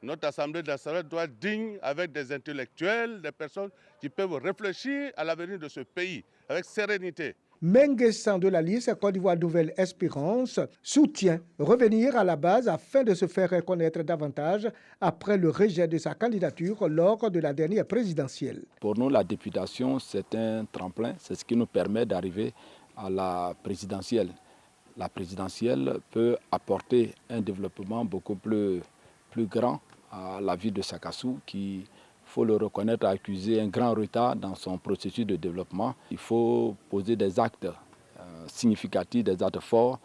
Notre Assemblée nationale doit être digne avec des intellectuels, des personnes qui peuvent réfléchir à l'avenir de ce pays avec sérénité. Mengessan de la liste Côte d'Ivoire Nouvelle Espérance soutient revenir à la base afin de se faire reconnaître davantage après le rejet de sa candidature lors de la dernière présidentielle. Pour nous, la députation, c'est un tremplin, c'est ce qui nous permet d'arriver à la présidentielle. La présidentielle peut apporter un développement beaucoup plus grand à la ville de Sakassou qui, il faut le reconnaître, a accusé un grand retard dans son processus de développement. Il faut poser des actes significatifs, des actes forts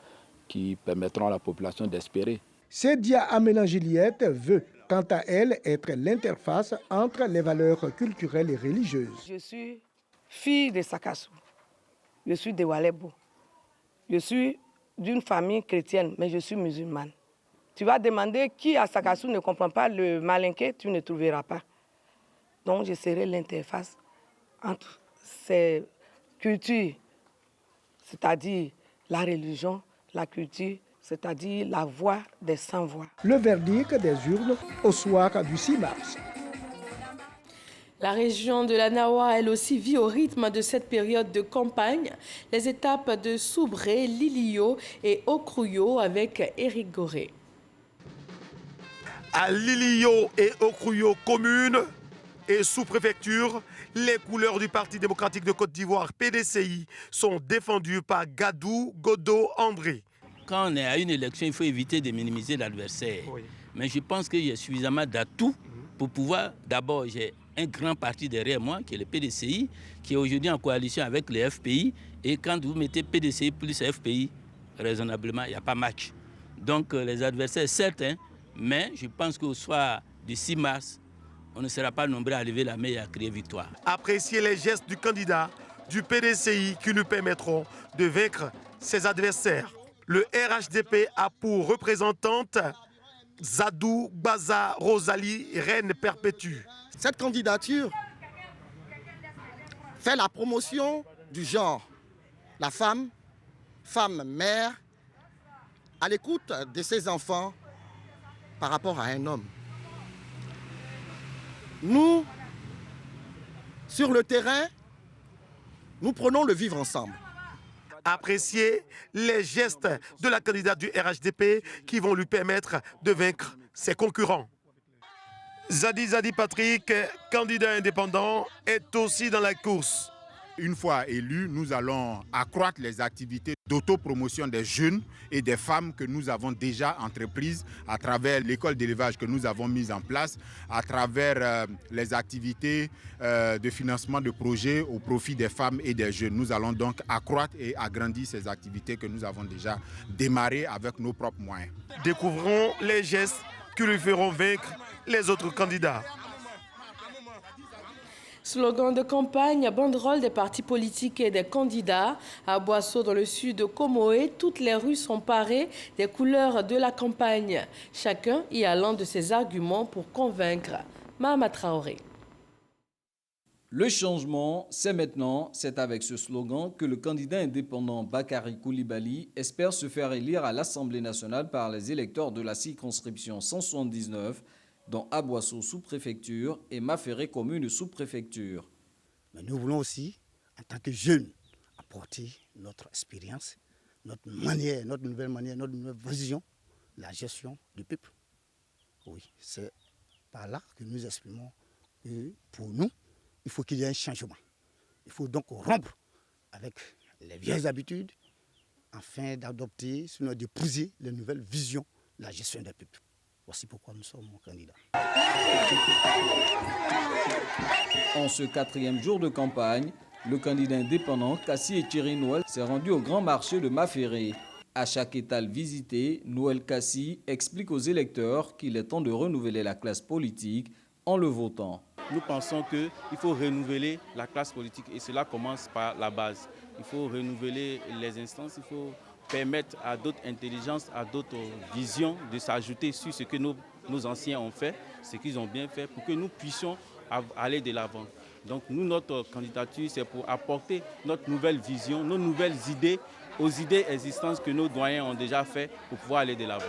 qui permettront à la population d'espérer. Cédia Amélan-Juliette veut, quant à elle, être l'interface entre les valeurs culturelles et religieuses. Je suis fille de Sakassou, je suis de Walebo, je suis d'une famille chrétienne, mais je suis musulmane. Tu vas demander qui à Sakassou ne comprend pas le malinké, tu ne trouveras pas. Donc je serai l'interface entre ces cultures, c'est-à-dire la religion, la culture, c'est-à-dire la voix des sans-voix. Le verdict des urnes au soir du 6 mars. La région de la Nawa, elle aussi, vit au rythme de cette période de campagne. Les étapes de Soubré, Lilio et Okrouyo avec Éric Goré. À Lilio et Okrouyo communes et sous-préfecture, les couleurs du Parti démocratique de Côte d'Ivoire, PDCI, sont défendues par Gadou Godo André. Quand on est à une élection, il faut éviter de minimiser l'adversaire. Oui. Mais je pense qu'il y a suffisamment d'atouts pour pouvoir, d'abord, j'ai un grand parti derrière moi, qui est le PDCI, qui est aujourd'hui en coalition avec les FPI. Et quand vous mettez PDCI plus FPI, raisonnablement, il n'y a pas match. Donc les adversaires, certains, mais je pense qu'au soir du 6 mars, on ne sera pas nombreux à lever la main et à crier victoire. Apprécier les gestes du candidat du PDCI qui nous permettront de vaincre ses adversaires. Le RHDP a pour représentante Zadou Baza Rosalie Reine Perpétue. Cette candidature fait la promotion du genre. La femme, mère, à l'écoute de ses enfants par rapport à un homme. Nous, sur le terrain, nous prenons le vivre ensemble. Apprécier les gestes de la candidate du RHDP qui vont lui permettre de vaincre ses concurrents. Zadi Patrick, candidat indépendant, est aussi dans la course. Une fois élu, nous allons accroître les activités d'autopromotion des jeunes et des femmes que nous avons déjà entreprises à travers l'école d'élevage que nous avons mise en place, à travers les activités de financement de projets au profit des femmes et des jeunes. Nous allons donc accroître et agrandir ces activités que nous avons déjà démarrées avec nos propres moyens. Découvrons les gestes qui lui feront vaincre les autres candidats. Slogan de campagne, banderole des partis politiques et des candidats. À Boisseau, dans le sud de Comoé, toutes les rues sont parées des couleurs de la campagne. Chacun y a l'un de ses arguments pour convaincre. Mahama Traoré. Le changement, c'est maintenant. C'est avec ce slogan que le candidat indépendant Bakary Coulibaly espère se faire élire à l'Assemblée nationale par les électeurs de la circonscription 179, dont Aboisseau sous-préfecture et Maféré commune sous-préfecture. Mais nous voulons aussi, en tant que jeunes, apporter notre expérience, notre manière, notre nouvelle manière, notre nouvelle vision, la gestion du peuple. Oui, c'est par là que nous exprimons que pour nous, il faut qu'il y ait un changement. Il faut donc rompre avec les vieilles habitudes afin d'adopter, sinon d'épouser les nouvelles visions de la gestion des peuples. Voici pourquoi nous sommes candidats. En ce 4e jour de campagne, le candidat indépendant Kassi Ethierry Noël s'est rendu au grand marché de Maféré. À chaque étal visité, Noël Kassi explique aux électeurs qu'il est temps de renouveler la classe politique en le votant. Nous pensons qu'il faut renouveler la classe politique et cela commence par la base. Il faut renouveler les instances, il faut permettre à d'autres intelligences, à d'autres visions de s'ajouter sur ce que nos anciens ont fait, ce qu'ils ont bien fait, pour que nous puissions aller de l'avant. Donc nous, notre candidature, c'est pour apporter notre nouvelle vision, nos nouvelles idées aux idées existantes que nos doyens ont déjà fait pour pouvoir aller de l'avant.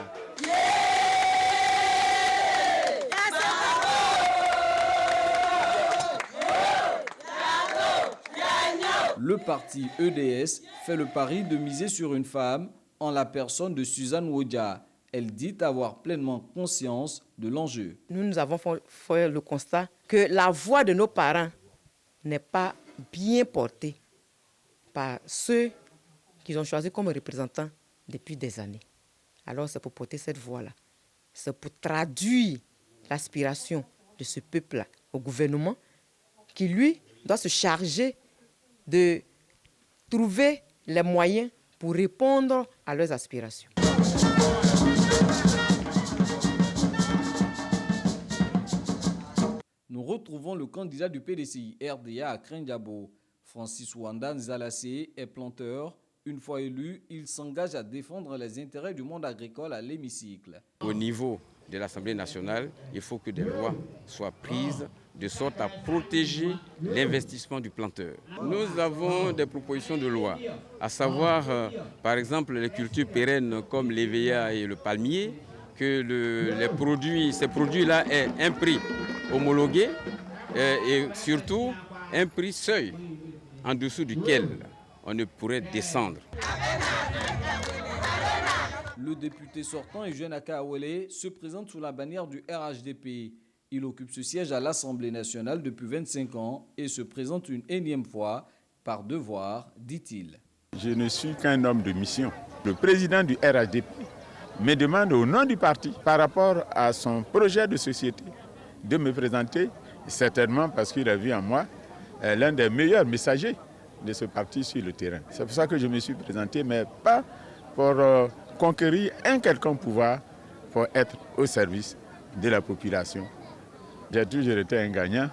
Le parti EDS fait le pari de miser sur une femme en la personne de Suzanne Wodja. Elle dit avoir pleinement conscience de l'enjeu. Nous avons fait le constat que la voix de nos parents n'est pas bien portée par ceux qu'ils ont choisis comme représentants depuis des années. Alors c'est pour porter cette voix-là. C'est pour traduire l'aspiration de ce peuple-là au gouvernement qui, lui, doit se charger de trouver les moyens pour répondre à leurs aspirations. Nous retrouvons le candidat du PDCI RDA à Krendiabo. Francis Wanda Nzalassé est planteur. Une fois élu, il s'engage à défendre les intérêts du monde agricole à l'hémicycle. Au niveau de l'Assemblée nationale, il faut que des lois soient prises de sorte à protéger l'investissement du planteur. Nous avons des propositions de loi, à savoir par exemple les cultures pérennes comme l'EVA et le palmier, que ces produits-là aient un prix homologué et surtout un prix seuil en dessous duquel on ne pourrait descendre. Le député sortant et jeune Akaawele se présente sous la bannière du RHDP. Il occupe ce siège à l'Assemblée nationale depuis 25 ans et se présente une énième fois par devoir, dit-il. Je ne suis qu'un homme de mission. Le président du RHDP me demande au nom du parti, par rapport à son projet de société, de me présenter, certainement parce qu'il a vu en moi l'un des meilleurs messagers de ce parti sur le terrain. C'est pour ça que je me suis présenté, mais pas pour conquérir un quelconque pouvoir, pour être au service de la population. J'ai toujours été un gagnant.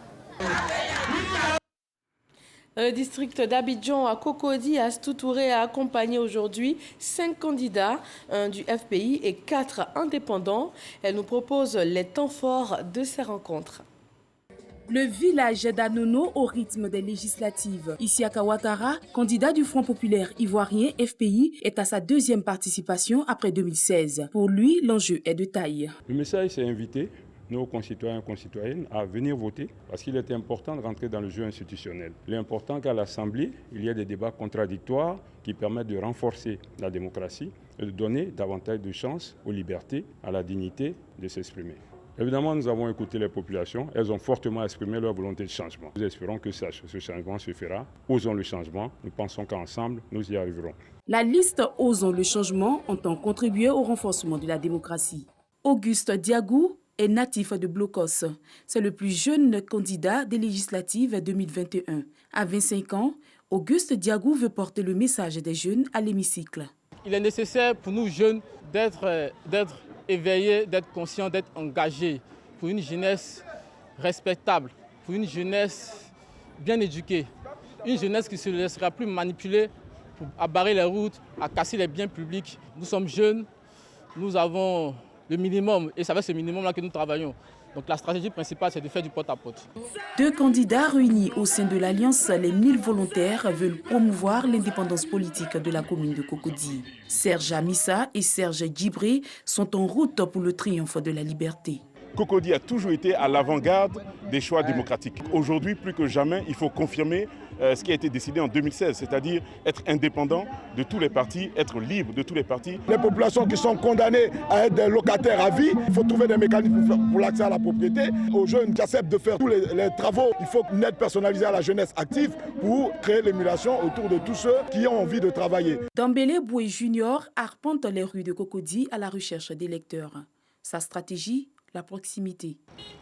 Le district d'Abidjan à Cocody, Astou Touré a accompagné aujourd'hui 5 candidats, 1 du FPI et 4 indépendants. Elle nous propose les temps forts de ces rencontres. Le village d'Anono au rythme des législatives. Isiaka Ouattara, candidat du Front populaire ivoirien FPI, est à sa 2e participation après 2016. Pour lui, l'enjeu est de taille. Le message, c'est inviter nos concitoyens et concitoyennes à venir voter parce qu'il est important de rentrer dans le jeu institutionnel. Il est important qu'à l'Assemblée, il y ait des débats contradictoires qui permettent de renforcer la démocratie et de donner davantage de chances aux libertés, à la dignité de s'exprimer. Évidemment, nous avons écouté les populations. Elles ont fortement exprimé leur volonté de changement. Nous espérons que ce changement se fera. Osons le changement. Nous pensons qu'ensemble, nous y arriverons. La liste Osons le changement entend contribuer au renforcement de la démocratie. Auguste Diagou est natif de Blocos. C'est le plus jeune candidat des législatives 2021. À 25 ans, Auguste Diagou veut porter le message des jeunes à l'hémicycle. Il est nécessaire pour nous jeunes d'être éveillés, d'être conscients, d'être engagés pour une jeunesse respectable, pour une jeunesse bien éduquée, une jeunesse qui ne se laissera plus manipuler à barrer les routes, à casser les biens publics. Nous sommes jeunes, nous avons le minimum et c'est avec ce minimum-là que nous travaillons. Donc la stratégie principale, c'est de faire du porte-à-porte. 2 candidats réunis au sein de l'Alliance Les 1000 volontaires veulent promouvoir l'indépendance politique de la commune de Cocody. Serge Amissa et Serge Djibré sont en route pour le triomphe de la liberté. Cocody a toujours été à l'avant-garde des choix démocratiques. Aujourd'hui, plus que jamais, il faut confirmer ce qui a été décidé en 2016, c'est-à-dire être indépendant de tous les partis, être libre de tous les partis. Les populations qui sont condamnées à être des locataires à vie, il faut trouver des mécanismes pour l'accès à la propriété. Aux jeunes qui acceptent de faire tous les travaux, il faut une aide personnalisée à la jeunesse active pour créer l'émulation autour de tous ceux qui ont envie de travailler. Dambélé Boué Junior arpente les rues de Cocody à la recherche d'électeurs. Sa stratégie, la proximité.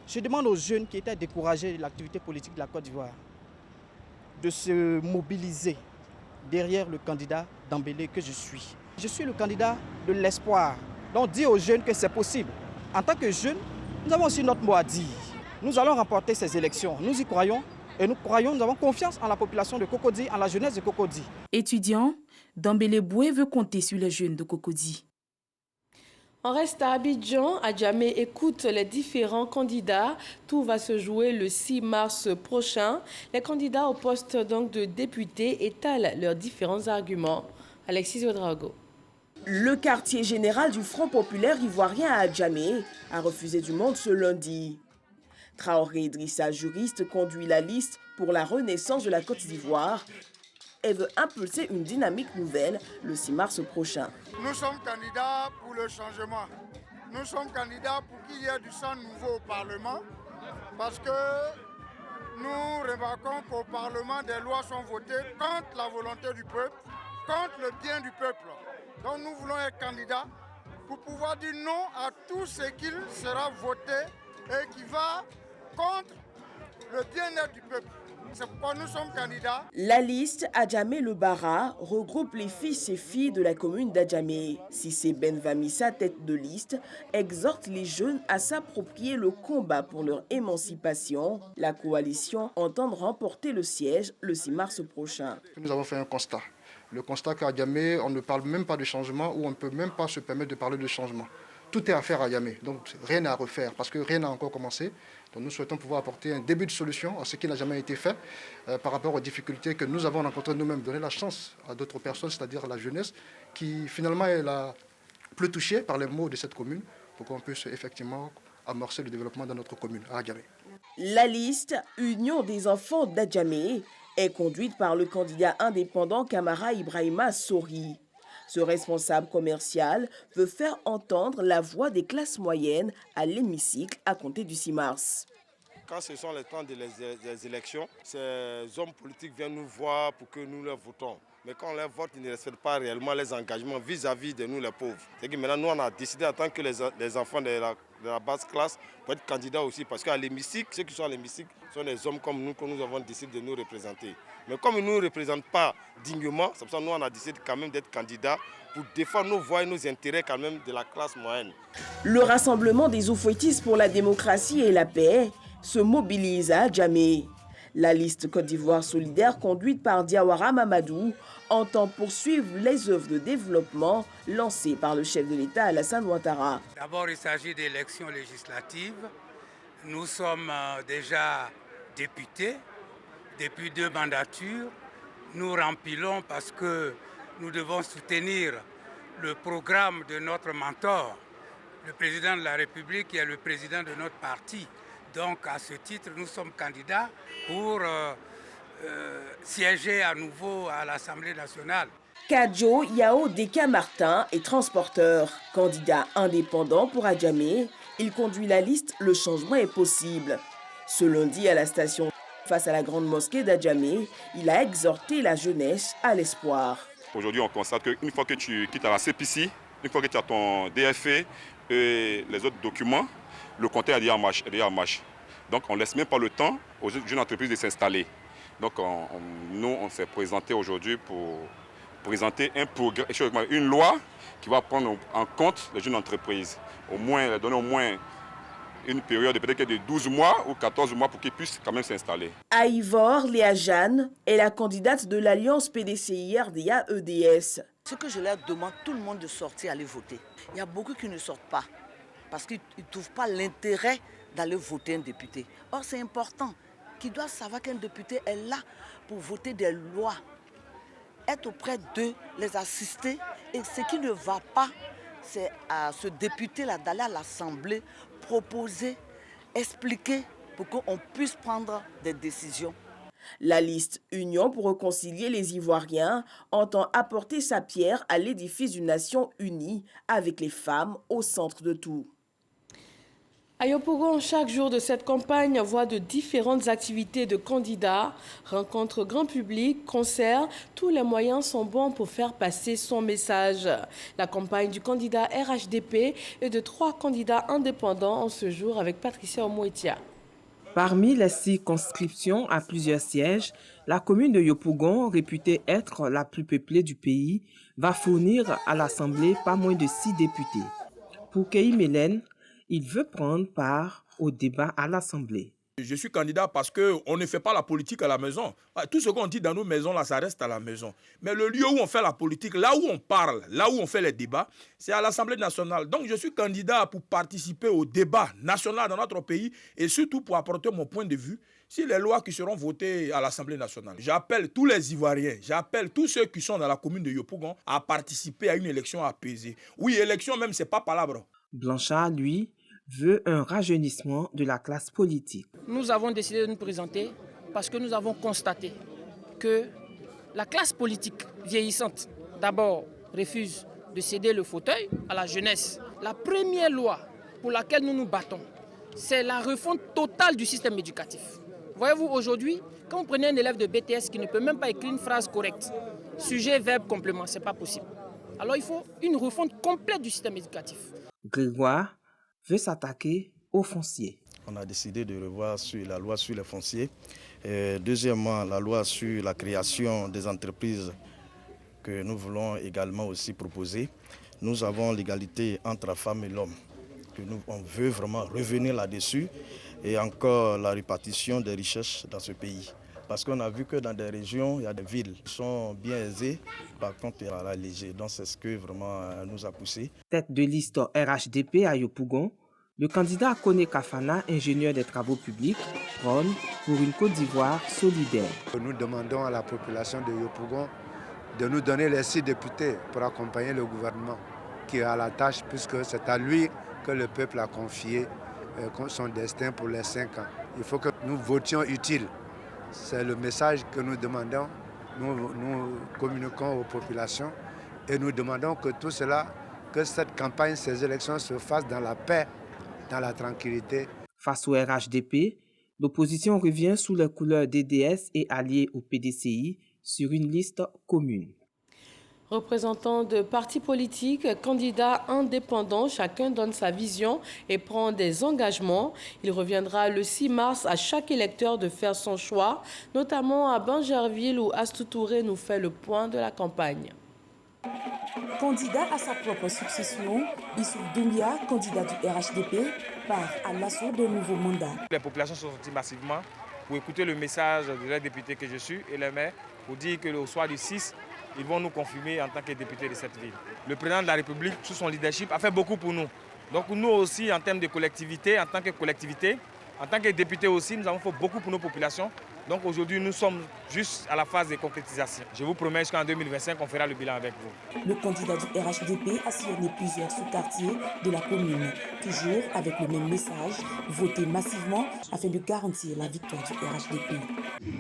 Je demande aux jeunes qui étaient découragés de l'activité politique de la Côte d'Ivoire de se mobiliser derrière le candidat Dambélé que je suis. Je suis le candidat de l'espoir. Donc dis aux jeunes que c'est possible. En tant que jeunes, nous avons aussi notre mot à dire. Nous allons remporter ces élections. Nous y croyons et nous croyons, nous avons confiance en la population de Cocody, en la jeunesse de Cocody. Étudiant, Dambélé Boué veut compter sur les jeunes de Cocody. On reste à Abidjan. Adjamé écoute les différents candidats. Tout va se jouer le 6 mars prochain. Les candidats au poste donc de député étalent leurs différents arguments. Alexis Ouedraogo. Le quartier général du Front populaire ivoirien à Adjamé a refusé du monde ce lundi. Traoré Idrissa, juriste, conduit la liste pour la renaissance de la Côte d'Ivoire et veut impulser une dynamique nouvelle le 6 mars prochain. Nous sommes candidats pour le changement. Nous sommes candidats pour qu'il y ait du sang nouveau au Parlement parce que nous remarquons qu'au Parlement, des lois sont votées contre la volonté du peuple, contre le bien du peuple. Donc nous voulons être candidats pour pouvoir dire non à tout ce qui sera voté et qui va contre le bien-être du peuple. C'est pourquoi nous sommes candidats. La liste Adjamé Le Bara regroupe les fils et filles de la commune d'Adjamé. Cissé Ben Vamissa, tête de liste, exhorte les jeunes à s'approprier le combat pour leur émancipation. La coalition entend remporter le siège le 6 mars prochain. Nous avons fait un constat. Le constat qu'à Adjamé, on ne parle même pas de changement ou on ne peut même pas se permettre de parler de changement. Tout est à faire à Adjamé, donc rien à refaire parce que rien n'a encore commencé. Donc nous souhaitons pouvoir apporter un début de solution à ce qui n'a jamais été fait par rapport aux difficultés que nous avons rencontrées nous-mêmes. Donner la chance à d'autres personnes, c'est-à-dire à la jeunesse, qui finalement est la plus touchée par les maux de cette commune pour qu'on puisse effectivement amorcer le développement de notre commune à Adjamé. La liste Union des enfants d'Adjamé est conduite par le candidat indépendant Kamara Ibrahima Sori. Ce responsable commercial veut faire entendre la voix des classes moyennes à l'hémicycle à compter du 6 mars. Quand ce sont les temps des élections, ces hommes politiques viennent nous voir pour que nous leur votons. Mais quand on les vote, ils ne respectent pas réellement les engagements vis-à-vis de nous les pauvres. C'est que maintenant, nous, on a décidé en tant que les enfants de la basse classe pour être candidats aussi. Parce qu'à l'hémicycle, ceux qui sont à l'hémicycle sont des hommes comme nous que nous avons décidé de nous représenter. Mais comme ils ne nous représentent pas dignement, c'est pour ça que nous, on a décidé quand même d'être candidats pour défendre nos voix et nos intérêts quand même de la classe moyenne. Le rassemblement des Oufouettistes pour la démocratie et la paix se mobilise à Adjamé. La liste Côte d'Ivoire solidaire conduite par Diawara Mamadou entend poursuivre les œuvres de développement lancées par le chef de l'État Alassane Ouattara. D'abord, il s'agit d'élections législatives. Nous sommes déjà députés depuis 2 mandatures. Nous rempilons parce que nous devons soutenir le programme de notre mentor, le président de la République qui est le président de notre parti. Donc, à ce titre, nous sommes candidats pour siéger à nouveau à l'Assemblée nationale. Kadjo Yao Deka Martin est transporteur, candidat indépendant pour Adjamé. Il conduit la liste « Le changement est possible ». Ce lundi, à la station face à la grande mosquée d'Adjamé, il a exhorté la jeunesse à l'espoir. Aujourd'hui, on constate qu'une fois que tu quittes la CPC, une fois que tu as ton DFE et les autres documents, le compteur est déjà en marche. Donc on ne laisse même pas le temps aux jeunes entreprises de s'installer. Donc nous, on s'est présenté aujourd'hui pour présenter une loi qui va prendre en compte les jeunes entreprises. Donner au moins une période de peut-être de 12 mois ou 14 mois pour qu'ils puissent quand même s'installer. À Ivor, Léa Jeanne est la candidate de l'Alliance PDCI-RDA-EDS. Ce que je leur demande, tout le monde de sortir, aller voter. Il y a beaucoup qui ne sortent pas parce qu'ils ne trouvent pas l'intérêt d'aller voter un député. Or, c'est important qu'ils doivent savoir qu'un député est là pour voter des lois, être auprès d'eux, les assister. Et ce qui ne va pas, c'est à ce député-là d'aller à l'Assemblée, proposer, expliquer pour qu'on puisse prendre des décisions. La liste Union pour réconcilier les Ivoiriens entend apporter sa pierre à l'édifice d'une nation unie avec les femmes au centre de tout. À Yopougon, chaque jour de cette campagne voit de différentes activités de candidats, rencontres grand public, concerts. Tous les moyens sont bons pour faire passer son message. La campagne du candidat RHDP et de 3 candidats indépendants en ce jour avec Patricia Omoetia. Parmi les circonscriptions à plusieurs sièges, la commune de Yopougon, réputée être la plus peuplée du pays, va fournir à l'Assemblée pas moins de 6 députés. Pour Kei Mélène, il veut prendre part au débat à l'Assemblée. Je suis candidat parce qu'on ne fait pas la politique à la maison. Tout ce qu'on dit dans nos maisons, là, ça reste à la maison. Mais le lieu où on fait la politique, là où on parle, là où on fait les débats, c'est à l'Assemblée nationale. Donc je suis candidat pour participer au débat national dans notre pays et surtout pour apporter mon point de vue sur les lois qui seront votées à l'Assemblée nationale. J'appelle tous les Ivoiriens, j'appelle tous ceux qui sont dans la commune de Yopougon à participer à une élection apaisée. Oui, élection même, c'est pas palabre. Blanchard, lui, veut un rajeunissement de la classe politique. Nous avons décidé de nous présenter parce que nous avons constaté que la classe politique vieillissante, d'abord, refuse de céder le fauteuil à la jeunesse. La première loi pour laquelle nous nous battons, c'est la refonte totale du système éducatif. Voyez-vous, aujourd'hui, quand vous prenez un élève de BTS qui ne peut même pas écrire une phrase correcte, sujet, verbe, complément, ce n'est pas possible. Alors il faut une refonte complète du système éducatif. Grégoire veut s'attaquer aux fonciers. On a décidé de revoir sur la loi sur les fonciers. Deuxièmement, la loi sur la création des entreprises que nous voulons également aussi proposer. Nous avons l'égalité entre la femme et l'homme. On veut vraiment revenir là-dessus et encore la répartition des richesses dans ce pays. Parce qu'on a vu que dans des régions, il y a des villes qui sont bien aisées, par contre, il y a la légère. Donc c'est ce que vraiment nous a poussé. Tête de liste RHDP à Yopougon, le candidat Kone Kafana, ingénieur des travaux publics, prône pour une Côte d'Ivoire solidaire. Nous demandons à la population de Yopougon de nous donner les 6 députés pour accompagner le gouvernement qui a la tâche, puisque c'est à lui que le peuple a confié son destin pour les 5 ans. Il faut que nous votions utile. C'est le message que nous demandons, nous communiquons aux populations et nous demandons que tout cela, que cette campagne, ces élections se fassent dans la paix, dans la tranquillité. Face au RHDP, l'opposition revient sous les couleurs DDS et alliée au PDCI sur une liste commune. Représentants de partis politiques, candidats indépendants, chacun donne sa vision et prend des engagements. Il reviendra le 6 mars à chaque électeur de faire son choix, notamment à Bangerville où Astou Touré nous fait le point de la campagne. Candidat à sa propre succession, Issouf Doumbia, candidat du RHDP, part à l'assaut d'un nouveau mandat. Les populations sont sorties massivement pour écouter le message de la députée que je suis et les maires pour dire que le soir du 6, ils vont nous confirmer en tant que députés de cette ville. Le président de la République, sous son leadership, a fait beaucoup pour nous. Donc nous aussi, en termes de collectivité, en tant que députés aussi, nous avons fait beaucoup pour nos populations. Donc aujourd'hui, nous sommes juste à la phase de concrétisation. Je vous promets qu'en 2025, on fera le bilan avec vous. Le candidat du RHDP a sillonné plusieurs sous-quartiers de la commune, toujours avec le même message, voter massivement afin de garantir la victoire du RHDP.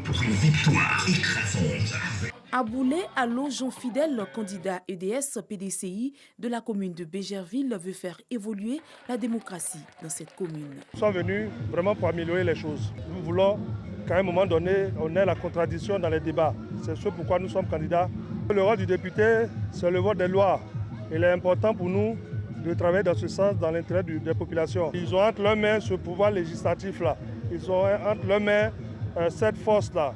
Pour une victoire écrasante. Aboulé Allo Jean Fidèle, candidat EDS PDCI de la commune de Bégerville, veut faire évoluer la démocratie dans cette commune. Nous sommes venus vraiment pour améliorer les choses. Nous voulons qu'à un moment donné, on ait la contradiction dans les débats. C'est ce pourquoi nous sommes candidats. Le rôle du député, c'est le vote des lois. Il est important pour nous de travailler dans ce sens, dans l'intérêt des populations. Ils ont entre leurs mains ce pouvoir législatif-là. Ils ont entre leurs mains cette force-là.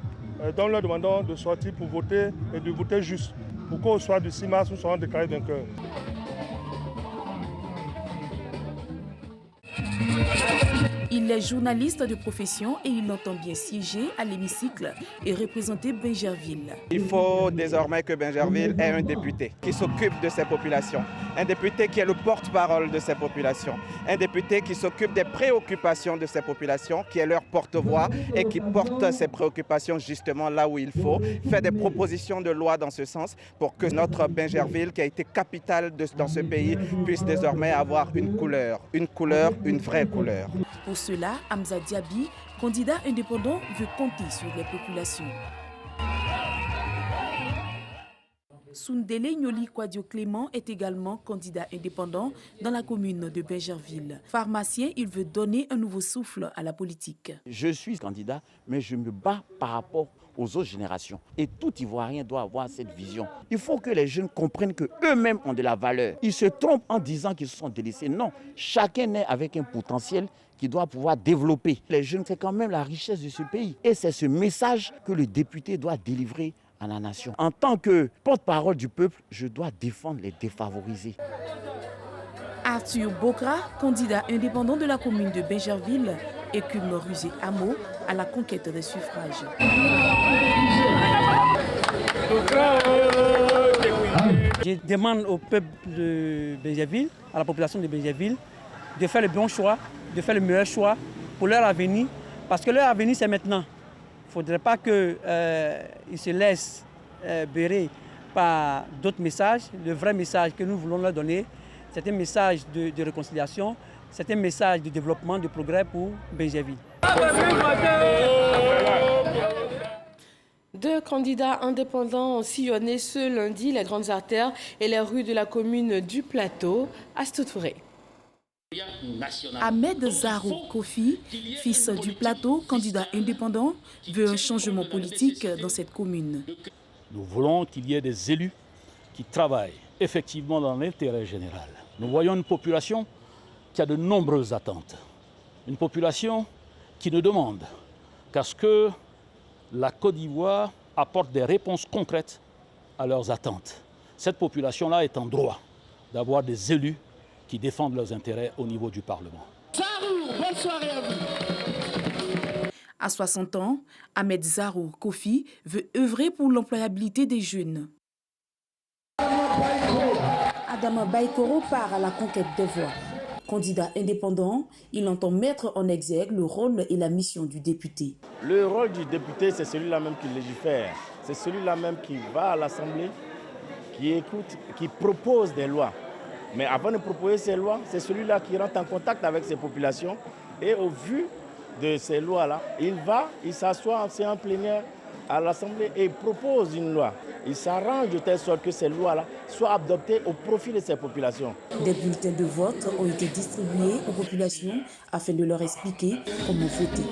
Donc nous leur demandons de sortir pour voter et de voter juste. Pour qu'au soir du 6 mars, nous serons déclarés vainqueurs. Il est journaliste de profession et il entend bien siéger à l'hémicycle et représenter Bégerville. Il faut désormais que Bégerville ait un député qui s'occupe de ces populations, un député qui est le porte-parole de ces populations, un député qui s'occupe des préoccupations de ces populations, qui est leur porte-voix et qui porte ces préoccupations justement là où il faut, fait des propositions de loi dans ce sens pour que notre Bégerville, qui a été capitale dans ce pays, puisse désormais avoir une couleur, une vraie couleur. Pour cela, Hamza Diaby, candidat indépendant, veut compter sur les populations. Soundele Nyoli Kwadio Clément est également candidat indépendant dans la commune de Bégerville. Pharmacien, il veut donner un nouveau souffle à la politique. Je suis candidat, mais je me bats par rapport aux autres générations. Et tout Ivoirien doit avoir cette vision. Il faut que les jeunes comprennent qu'eux-mêmes ont de la valeur. Ils se trompent en disant qu'ils se sont délaissés. Non, chacun naît avec un potentiel qui doit pouvoir développer. Les jeunes, c'est quand même la richesse de ce pays. Et c'est ce message que le député doit délivrer à la nation. En tant que porte-parole du peuple, je dois défendre les défavorisés. Arthur Bokra, candidat indépendant de la commune de Bégerville, écume rusé Hameau à la conquête des suffrages. Je demande au peuple de Bégerville, à la population de Bégerville, de faire le bon choix, de faire le meilleur choix pour leur avenir, parce que leur avenir c'est maintenant. Il ne faudrait pas qu'ils se laissent bérer par d'autres messages. Le vrai message que nous voulons leur donner, c'est un message de réconciliation, c'est un message de développement, de progrès pour Bégerville. Deux candidats indépendants ont sillonné ce lundi les grandes artères et les rues de la commune du Plateau. Astou Touré. Ahmed Zarou Kofi, fils du Plateau, candidat indépendant, veut un changement politique dans cette commune. Nous voulons qu'il y ait des élus qui travaillent effectivement dans l'intérêt général. Nous voyons une population qui a de nombreuses attentes. Une population qui ne demande qu'à ce que la Côte d'Ivoire apporte des réponses concrètes à leurs attentes. Cette population-là est en droit d'avoir des élus qui défendent leurs intérêts au niveau du Parlement. Bonne soirée à vous. À 60 ans, Ahmed Zarou Kofi veut œuvrer pour l'employabilité des jeunes. Adama Baïkoro part à la conquête des voix. Candidat indépendant, il entend mettre en exergue le rôle et la mission du député. Le rôle du député, c'est celui-là même qui légifère. C'est celui-là même qui va à l'Assemblée, qui écoute, qui propose des lois. Mais avant de proposer ces lois, c'est celui-là qui rentre en contact avec ces populations. Et au vu de ces lois-là, il s'assoit en séance plénière à l'Assemblée et propose une loi. Il s'arrange de telle sorte que ces lois-là soient adoptées au profit de ces populations. Des bulletins de vote ont été distribués aux populations afin de leur expliquer comment voter.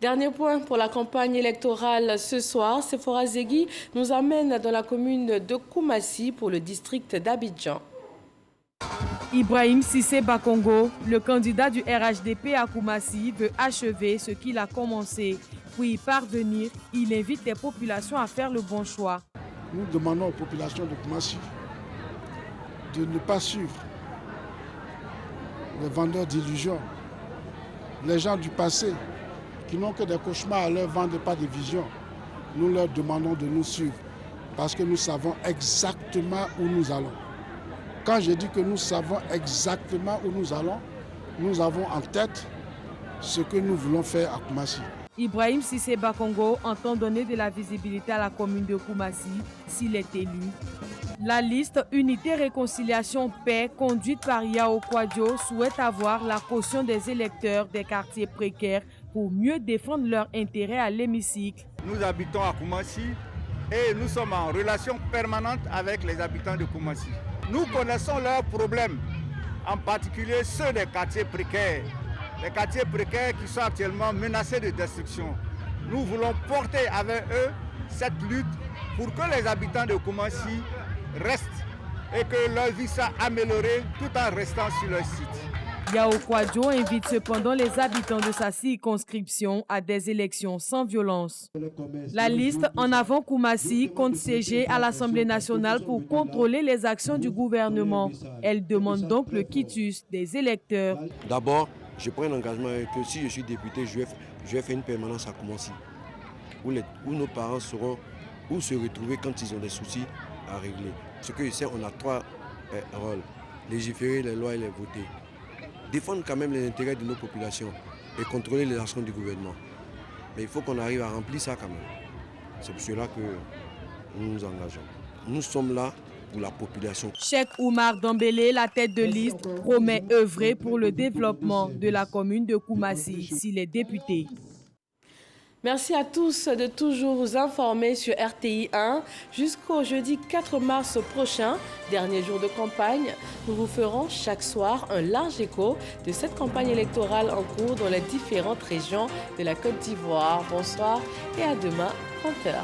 Dernier point pour la campagne électorale ce soir, Sephora Zegui nous amène dans la commune de Koumassi pour le district d'Abidjan. Ibrahim Sissé Bakongo, le candidat du RHDP à Koumassi, veut achever ce qu'il a commencé. Pour y parvenir, il invite les populations à faire le bon choix. Nous demandons aux populations de Koumassi de ne pas suivre les vendeurs d'illusions, les gens du passé qui n'ont que des cauchemars à leur vendre, pas de vision. Nous leur demandons de nous suivre parce que nous savons exactement où nous allons. Quand je dis que nous savons exactement où nous allons, nous avons en tête ce que nous voulons faire à Koumassi. Ibrahim Sissé Bakongo entend donner de la visibilité à la commune de Koumassi s'il est élu. La liste Unité Réconciliation Paix conduite par Yao Kwadjo souhaite avoir la caution des électeurs des quartiers précaires pour mieux défendre leurs intérêts à l'hémicycle. Nous habitons à Koumassi et nous sommes en relation permanente avec les habitants de Koumassi. Nous connaissons leurs problèmes, en particulier ceux des quartiers précaires. Les quartiers précaires qui sont actuellement menacés de destruction. Nous voulons porter avec eux cette lutte pour que les habitants de Koumassi restent et que leur vie soit améliorée tout en restant sur leur site. Yao Kwadjo invite cependant les habitants de sa circonscription à des élections sans violence. La liste En avant Koumassi compte siéger à l'Assemblée nationale pour contrôler les actions du gouvernement. Elle demande donc le quitus des électeurs. D'abord, je prends un engagement que si je suis député, je vais faire une permanence à Koumassi, où nos parents sauront où se retrouver quand ils ont des soucis à régler. Ce que je sais, on a 3 rôles: légiférer les lois et les voter, défendre quand même les intérêts de nos populations et contrôler les actions du gouvernement. Mais il faut qu'on arrive à remplir ça quand même. C'est pour cela que nous nous engageons. Nous sommes là pour la population. Cheikh Oumar Dambélé, la tête de liste, promet œuvrer pour le développement de la commune de Koumassi s'il est député. Merci à tous de toujours vous informer sur RTI 1 jusqu'au jeudi 4 mars prochain, dernier jour de campagne. Nous vous ferons chaque soir un large écho de cette campagne électorale en cours dans les différentes régions de la Côte d'Ivoire. Bonsoir et à demain, 20h.